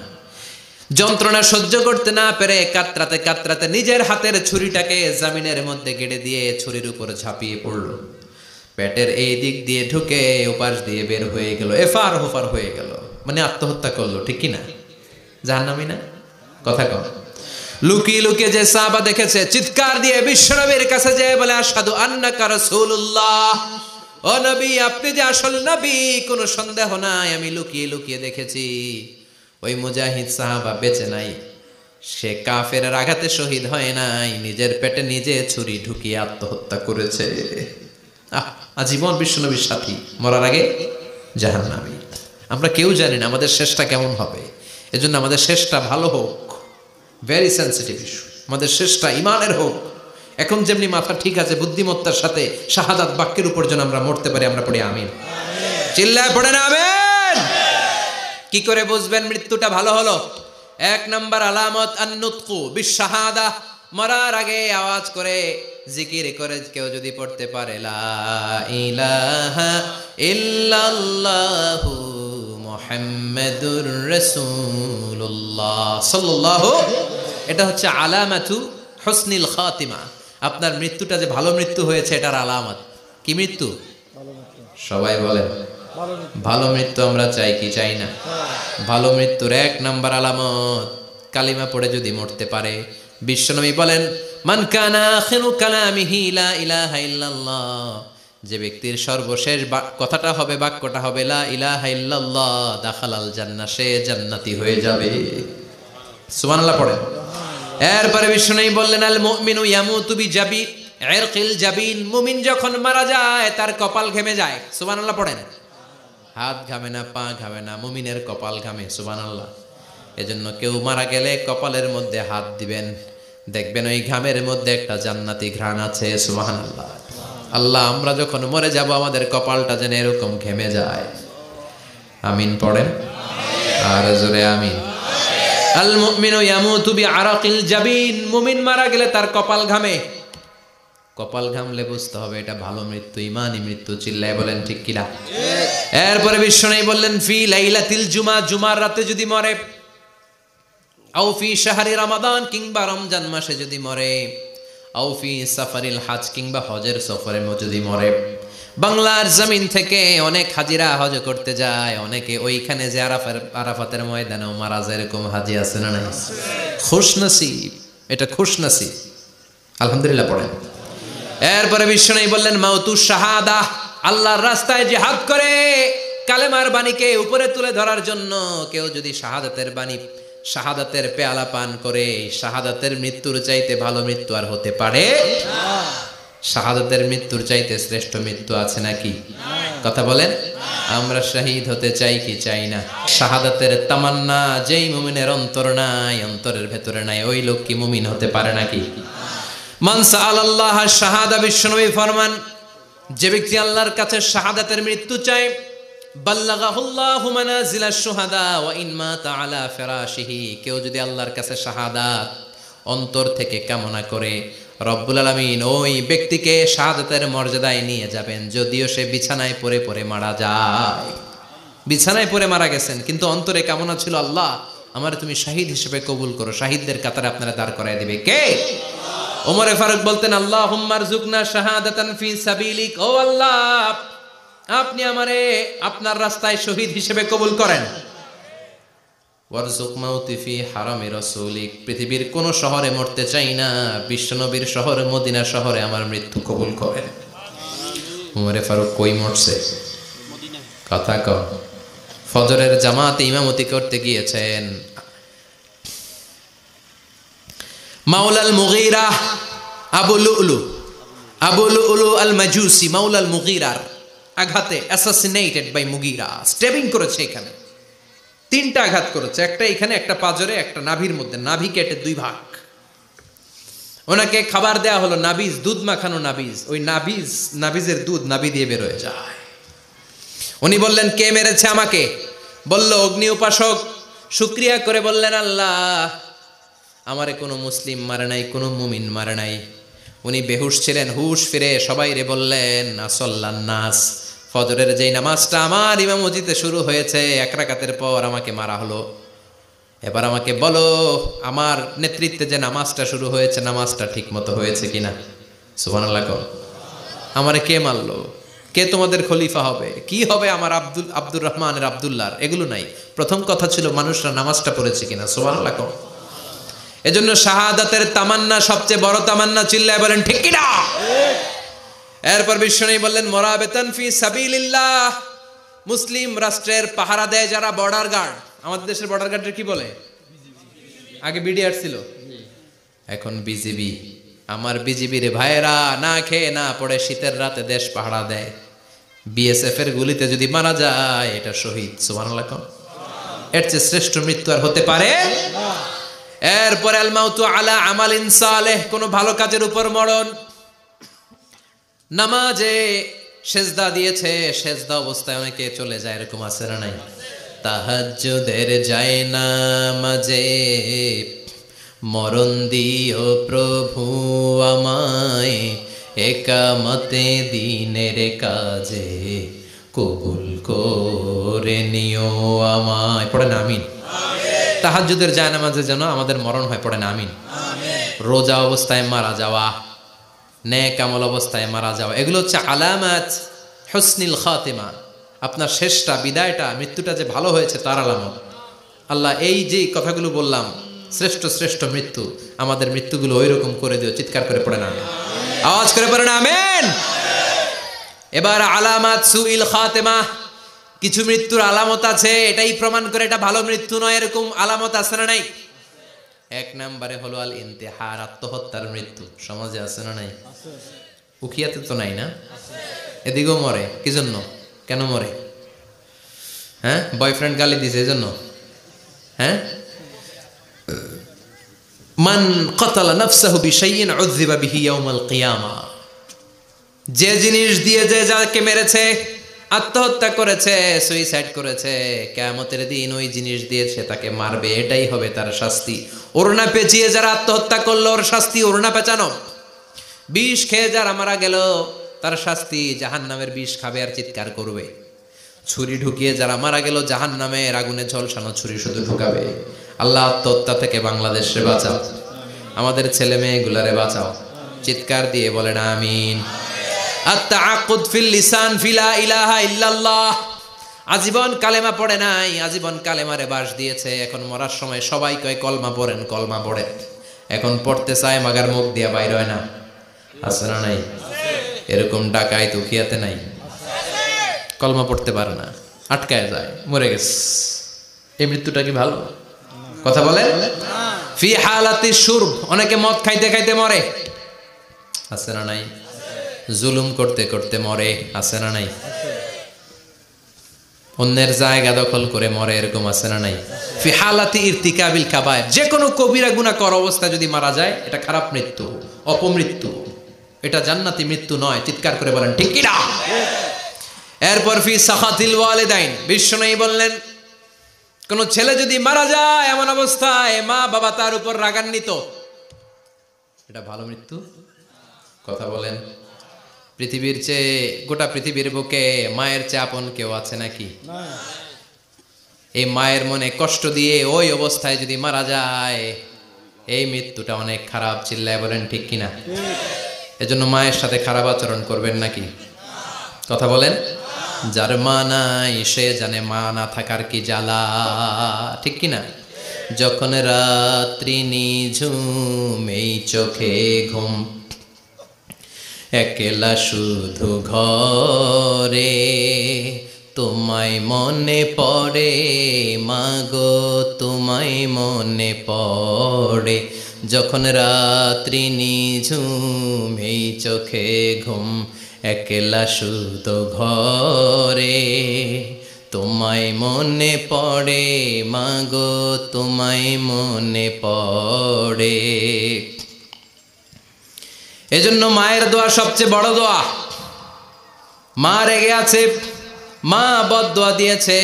যন্ত্রণা সহ্য করতে না পেরে কাতরাতে কাতরাতে নিজের হাতের ছুরিটাকে জমিনের মধ্যে গেড়ে দিয়ে ছুরির উপর ঝাঁপিয়ে পড়ল। পেটের এই দিক দিয়ে ঢুকে ওপাশ দিয়ে বের হয়ে গেল, এফার হোফার হয়ে গেল, মানে আত্মহত্যা করলো। ঠিক কি না? জাহান্নামী না? কথা কম। লুকিয়ে লুকিয়ে যে সাহাবা দেখেছে চিৎকার দিয়ে বিশ্বনবীর কাছে যেয়ে বলে আশহাদু আন্নাকা রাসূলুল্লাহ, ও নবী আপনি যে আসল নবী, কোনো সন্দেহ নাই, আমি লুকিয়ে লুকিয়ে দেখেছি। ওই মুজাহিদ সাহাবা বেঁচে নাই, সে কাফেরের আঘাতে শহীদ হয় নাই, নিজের পেটে নিজে ছুরি ঢুকিয়ে আত্মহত্যা করেছে। আজীবন বিশ্বনবীর সাথী, মরার আগে জাহান্নামী। আমরা কেউ জানি না আমাদের শেষটা কেমন হবে। এজন্য আমাদের শেষটা ভালো হোক, ভেরি সেন্সিটিভ ইস্যু। আমাদের শেষটা ইমানের হোক। এখন যেমনি মাথা ঠিক আছে, বুদ্ধিমত্তার সাথে শাহাদাত বাক্যের উপর যেন আমরা মরতে পারি। আমরা পড়ি আমিন। চিল্লায় পড়ে না আমিন। কি করে বুঝবেন মৃত্যুটা ভালো হলো? এক নাম্বার আলামত আন-নুতকু বিশ-শাহাদা, মরার আগে আওয়াজ করে জিকির করে কেউ যদি পড়তে পারে লা ইলাহা ইল্লাল্লাহু মুহাম্মাদুর রাসূলুল্লাহ সাল্লাল্লাহু, এটা হচ্ছে আলামাতু হুসনিল খাতিমা। আপনার মৃত্যুটা যে ভালো মৃত্যু হয়েছে এটার আলামত। কি মৃত্যু? সবাই বলেন ভালো মৃত্যু আমরা চাই কি চাই না? ভালো মৃত্যুর এক নাম্বার আলামত কালিমা পড়ে যদি মরতে পারে। বিশ্বনবী বলেন মান কানা আখিরু কালামিহি লা ইলাহা ইল্লাল্লাহ, যে ব্যক্তির সর্বশেষ কথাটা হবে, বাক্যটা হবে লা ইলাহা ইল্লাল্লাহ, দাখালাল জান্নাহ, সে জান্নাতি হয়ে যাবে। সুবহানাল্লাহ পড়েন। এরপরে বিশ্বনবী বললেন আল মুমিনু ইয়ামুতু বিজাবি ইরকিল জাবিন, মুমিন যখন মারা যায় তার কপাল ঘেমে যায়। সুবহানাল্লাহ পড়েন। হাত ঘামে না, পা ঘামে না, মুমিনের কপাল ঘামে। সুবহানাল্লাহ। এজন্য কেউ মারা গেলে কপালের মধ্যে হাত দিবেন, দেখবেন ওই ঘামের মধ্যে একটা জান্নাতি ঘ্রাণ আছে। সুবহানাল্লাহ। আল্লাহ, আমরা যখন মরে যাব আমাদের কপালটা যেন এরকম ঘেমে যায়। আমিন পড়েন আর জোরে আমিন। আল মুমিনু ইয়ামুতু বিআরাকিল জাবিন, মুমিন মারা গেলে তার কপাল ঘামে। কপাল ঘামলে বুঝতে হবে এটা ভালো মৃত্যু, ইমানি মৃত্যু। চিল্লায় বলেন ঠিক কিনা? এরপরে বিশ্বনবী বললেন ফি লাইলাতিল জুমা, জুমার রাতে যদি মরে, আও ফি শাহরি রমাদান, কিংবা রমজান মাসে যদি মরে, আও ফি সাফারিল হজ, কিংবা হজের সফরে যদি মরে। বাংলার জমিন থেকে অনেক হাজিরা হজ করতে যায়, অনেকে ওইখানে যে আরাফাতের ময়দানেও মারা যায়, এরকম হাজি আছে না নাই? খুশনসিব, এটা খুশনসিব। আলহামদুলিল্লাহ পড়েন। এরপরে বিশ্বনবী বললেন মাউতু শাহাদা, আল্লাহর রাস্তায় জিহাদ করে কালেমার বাণীকে উপরে তুলে ধরার জন্য কেউ যদি শাহাদাতের বাণী, শাহাদাতের পেয়ালা পান করে, শাহাদাতের মৃত্যুর চাইতে ভালো মৃত্যু আর হতে পারে না। শাহাদাতের মৃত্যুর চাইতে শ্রেষ্ঠ মৃত্যু আছে নাকি? কথা বলেন। আমরা শহীদ হতে চাই কি চাই না? শাহাদাতের তামান্না যেই মুমিনের অন্তর নাই, অন্তরের ভেতরে নাই, ওই লোক কি মুমিন হতে পারে নাকি? মান সাআলাল্লাহ শাহাদা, বিশ্বনবী ফরমান, যে ব্যক্তি আল্লাহর কাছে শাহাদাতের মৃত্যু চায়, বাল্লাগাহুল্লাহু মানাজিলাশ শুহাদা ওয়া ইন মাতা আলা ফিরাশিহি, কেউ যদি আল্লাহর কাছে শাহাদাত অন্তর থেকে কামনা করে, রব্বুল আলামিন ওই ব্যক্তিকে শাহাদাতের মর্যাদায় নিয়ে যাবেন, যদিও সে বিছানায় পড়ে পড়ে মারা যায়। বিছানায় পড়ে মারা গেছেন, কিন্তু অন্তরে কামনা ছিল আল্লাহ আমার তুমি শহীদ হিসেবে কবুল করো। শহীদদের কাতারে আপনারা দাঁড় করায় দিবে কে? ওমরে ফারুক বলতেন আল্লাহুম্মা রযুকনা শাহাদাতান ফি সাবিলিক, ও আল্লাহ আপনি আমারে আপনার রাস্তায় শহীদ হিসেবে কবুল করেন। ওয়ারযুক মাউতি ফি হারামি রাসূলিক, পৃথিবীর কোন শহরে মরতে চাই না, বিশ্বনবীর শহর মদিনা শহরে আমার মৃত্যু কবুল করেন। ওমরে ফারুক কই মরছে? কথা কও। ফজরের জামাতে ইমামতি করতে গিয়েছেন, মাওলাল মুগীরা আবু লুলু আল মাজুসি, মাওলাল মুগীরার আঘাতে অ্যাসাসিনেটেড বাই মুগীরা, স্টেবিং করেছে। এখানে তিনটা আঘাত করেছে, একটা এখানে, একটা পাজরে, একটা নাভির মধ্যে, নাভি কেটে দুই ভাগ। ওনাকে খাবার দেয়া হলো নাবিজ, দুধ মাখানো নাবিজ। ওই নাবিজের দুধ নাভি দিয়ে বের হয়ে যায়। উনি বললেন কে মেরেছে আমাকে? বলল অগ্নি উপাসক। শুকরিয়া করে বললেন আল্লাহ আমারে কোনো মুসলিম মারে নাই, কোনো মুমিন মারে নাই। উনি বেহুশ ছিলেন, হুশ ফিরে সবাই রে বললেন আসল্লান নাস, ফজরের যেই নামাজটা আমার ইমামতিতে শুরু হয়েছে, এক রাকাতের পর আমাকে মারা হলো। এবার আমাকে বলো আমার নেতৃত্বে যে নামাজটা শুরু হয়েছে, নামাজটা ঠিক মতো হয়েছে কিনা? সুবহানাল্লাহ। আমারে কে মারলো? কে তোমাদের খলিফা হবে? কি হবে আমার আব্দুর রহমানের আব্দুল্লাহর? এগুলো নাই। প্রথম কথা ছিল মানুষরা নামাজটা পড়েছে কিনা। সুবহানাল্লাহ। এজন্য শাহাদাতের তামান্না সবচেয়ে বড় তামান্না। চিল্লায় বলেন ঠিক কিনা? এরপর বিশ্বনবী বললেন মুরাবিতান ফি সাবিলিল্লাহ, মুসলিম রাষ্ট্রের পাহারা দেয় যারা, বর্ডার গার্ড। আমাদের দেশের বর্ডার গার্ডের কি বলে? আগে বিডিআর ছিল, এখন বিজিবি। আমার বিজিবির ভাইয়েরা না খেয়ে না পড়ে শীতের রাতে দেশ পাহারা দেয়। বিএসএফ এর গুলিতে যদি মারা যায় এটা শহীদ। সুবহানাল্লাহ। এর চেয়ে শ্রেষ্ঠ মৃত্যু আর হতে পারে না। এরপরে আল মাউতু আলা আমালিন সালেহ, কোন ভালো কাজের উপর মরণ। নামাজে সেজদা দিয়েছে, সেজদা অবস্থায় অনেকে চলে যায়, এরকম আছে না নাই? তাহাজ্জুদের যায় নামাজে মরণ দিও প্রভু আমায়, একামতে দিনের কাজে কবুল করে নিও আমায়। পড়েন আমিন। তাহাজ্জুদের যায় নামাজে যেন আমাদের মরণ হয়, পড়েন আমিন। রোজা অবস্থায় মারা যাওয়া, নেক আমল অবস্থায় মারা যাওয়া, এগুলো হচ্ছে আলামাত হুসনিল খাতিমা। আপনার শেষটা, বিদায়টা, মৃত্যুটা যে ভালো হয়েছে তার আলামত। আল্লাহ এই যে কথাগুলো বললাম, শ্রেষ্ঠ শ্রেষ্ঠ মৃত্যু, আমাদের মৃত্যুগুলো ওই রকম করে দিও। চিৎকার করে পড়েন আমিন, আওয়াজ করে পড়েন আমিন। এবার আলামাত সুইল খাতিমা, কিছু মৃত্যুর আলামত আছে, এটাই প্রমাণ করে এটা ভালো মৃত্যু নয়, এরকম আলামত আছে না নাই? এক নম্বরে হলো আল ইন্তেহার, আত্মহত্যার মৃত্যু। সমাজে আছে না নাই? উখিয়াতে তো নাই না? এদিকেও মরে, কি জন্য, কেন মরে? হ্যাঁ, বয়ফ্রেন্ড গালি দিছে এজন্য? হ্যাঁ, মান ক্বাতালা নাফসাহু বিশাইইন উযযিবা বিহি ইয়াউমাল কিয়ামা, যে জিনিস দিয়ে যে যাকে মেরেছে, আত্মহত্যা করেছে, সুইসাইড করেছে, কিয়ামতের দিন ওই জিনিস দিয়ে সে তাকে মারবে, এটাই হবে তার শাস্তি। ওড়না পেঁচিয়ে যারা আত্মহত্যা করলো ওর শাস্তি ওড়না পেঁচানো। বিষ খেয়ে যারা মারা গেল তার শাস্তি জাহান্নামের বিষ খাবে আর চিৎকার করবে। ছুরি ঢুকিয়ে যারা মারা গেল জাহান্নামের আগুনে ঝলসানো ছুরি শুধু ঢুকাবে। আল্লাহ আত্মহত্যা থেকে বাংলাদেশে বাঁচাও, আমাদের ছেলে মেয়েগুলারে বাঁচাও। চিৎকার দিয়ে বলেন আমিন। আত-তাআক্কুদ ফিল লিসান ফিলা ইলাহা ইল্লাল্লাহ, আজীবন কালেমা পড়ে নাই, আজীবন কালেমারে বাস দিয়েছে, এখন মরার সময় সবাই কয় কলমা পড়েন, কলমা পড়েন। এখন পড়তে চায় মাগার মুখ দিয়া বাইর হয় না, আছে না নাই? এরকম ডাকায় দুখিয়াতে নাই, কলমা পড়তে পারে না, আটকায় যায়, মরে গেছে। এই মৃত্যুটা কি ভালো কথা বলে? ফি হালাতি শুরব, অনেকে মদ খাইতে খাইতে মরে, আছে না নাই? জুলুম করতে করতে মরে, আছে না নাই? অন্যের জায়গা দখল করে মরে, এরকম আছে না নাই? ফি হালাতি ইরতিকাবিল কাবায়ের, যে কোনো কবিরা গুনাহ করা অবস্থা যদি মারা যায় এটা খারাপ মৃত্যু, অপমৃত্যু, এটা জান্নাতি মৃত্যু নয়। চিৎকার করে বলেন ঠিক কি না? এরপর ফি সাখাতিল ওয়ালিদাইন, বিশ্বনবী বললেন কোন ছেলে যদি মারা যায় এমন অবস্থায় মা বাবা তার উপর রাগান্বিত, এটা ভালো মৃত্যু? কথা বলেন। পৃথিবীর চেয়ে, গোটা পৃথিবীর বুকে মায়ের চেয়ে আপন কেউ আছে নাকি? এই মায়ের মনে কষ্ট দিয়ে ওই অবস্থায় যদি মারা যায় এই মৃত্যুটা অনেক খারাপ। চিল্লায় বলেন ঠিক কিনা? এজন্য মায়ের সাথে খারাপ আচরণ করবেন নাকি? কথা বলেন। যার মা নাই সে জানে মা না থাকার কি জ্বালা, ঠিক কিনা? যখন রাত্রি নিঝুম এই চোখে ঘুম, একলা শুধু ঘরে তোমায় মনে পড়ে মাগো, তোমায় মনে পড়ে। যখন রাত্রি নিঝুম এই চোখে ঘুম, একলা শুধু ঘরে তোমায় মনে পড়ে মাগো, তোমায় মনে পড়ে। এজন্য মায়ের দোয়া সবচেয়ে বড় দোয়া। মা রেগে আছে, মা বদদোয়া দিয়েছে,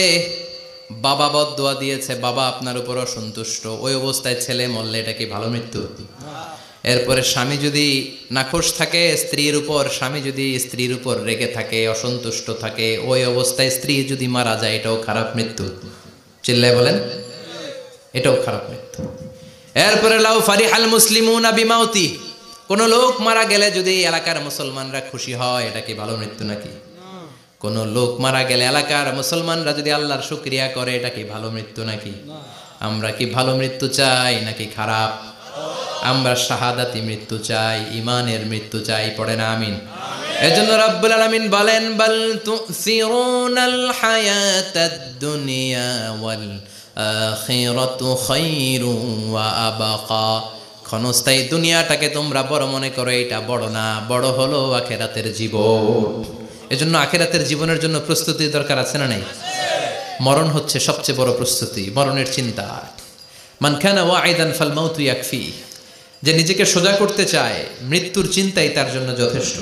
বাবা বদদোয়া দিয়েছে, বাবা আপনার উপর অসন্তুষ্ট, ওই অবস্থায় ছেলে মরলে এটা কি ভালো মৃত্যু? এরপরে স্বামী যদি নাখোশ থাকে স্ত্রীর উপর, স্বামী যদি স্ত্রীর উপর রেগে থাকে, অসন্তুষ্ট থাকে, ওই অবস্থায় স্ত্রী যদি মারা যায় এটাও খারাপ মৃত্যু। চিল্লায় বলেন এটাও খারাপ মৃত্যু। এরপরে লাউ ফারিহাল মুসলিমুনা বিমাউতি, কোন লোক মারা গেলে যদি এলাকার মুসলমানরা খুশি হয় এটা কি ভালো মৃত্যু নাকি? কোন লোক মারা গেলে এলাকার মুসলমানরা যদি আল্লাহর শুকরিয়া করে এটা কি ভালো মৃত্যু নাকি? আমরা কি ভালো মৃত্যু চাই নাকি খারাপ? আমরা শাহাদাতি মৃত্যু চাই, ইমানের মৃত্যু চাই। পড়েন আমিন। এজন্য রব্বুল আলামিন বলেন বাল তুসিরুনাল হায়াতাদ দুনিয়া ওয়াল আখিরাতু খায়রুন ওয়া আবাকা। ক্ষণস্থায়ী দুনিয়াটাকে তোমরা বড় মনে করো, এটা বড় না, বড় হলো আখিরাতের জীবন। এজন্য আখিরাতের জীবনের জন্য প্রস্তুতি দরকার, আছে না নাই? মরণ হচ্ছে সবচেয়ে বড় প্রস্তুতি, মরণের চিন্তা। মান কানা ওয়াইদান ফাল মাউতু ইয়াকফি, যে নিজেকে সোজা করতে চায় মৃত্যুর চিন্তাই তার জন্য যথেষ্ট।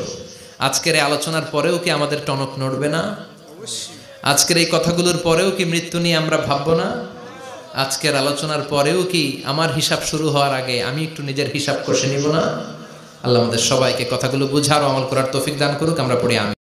আজকের এই আলোচনার পরেও কি আমাদের টনক নড়বে না? আজকের এই কথাগুলোর পরেও কি মৃত্যু নিয়ে আমরা ভাববো না? আজকের আলোচনার পরেও কি আমার হিসাব শুরু হওয়ার আগে আমি একটু নিজের হিসাব কষে নিব না? আল্লাহ আমাদের সবাইকে কথাগুলো বুঝার ও আমল করার তৌফিক দান করুক। আমরা পড়ি আমিন।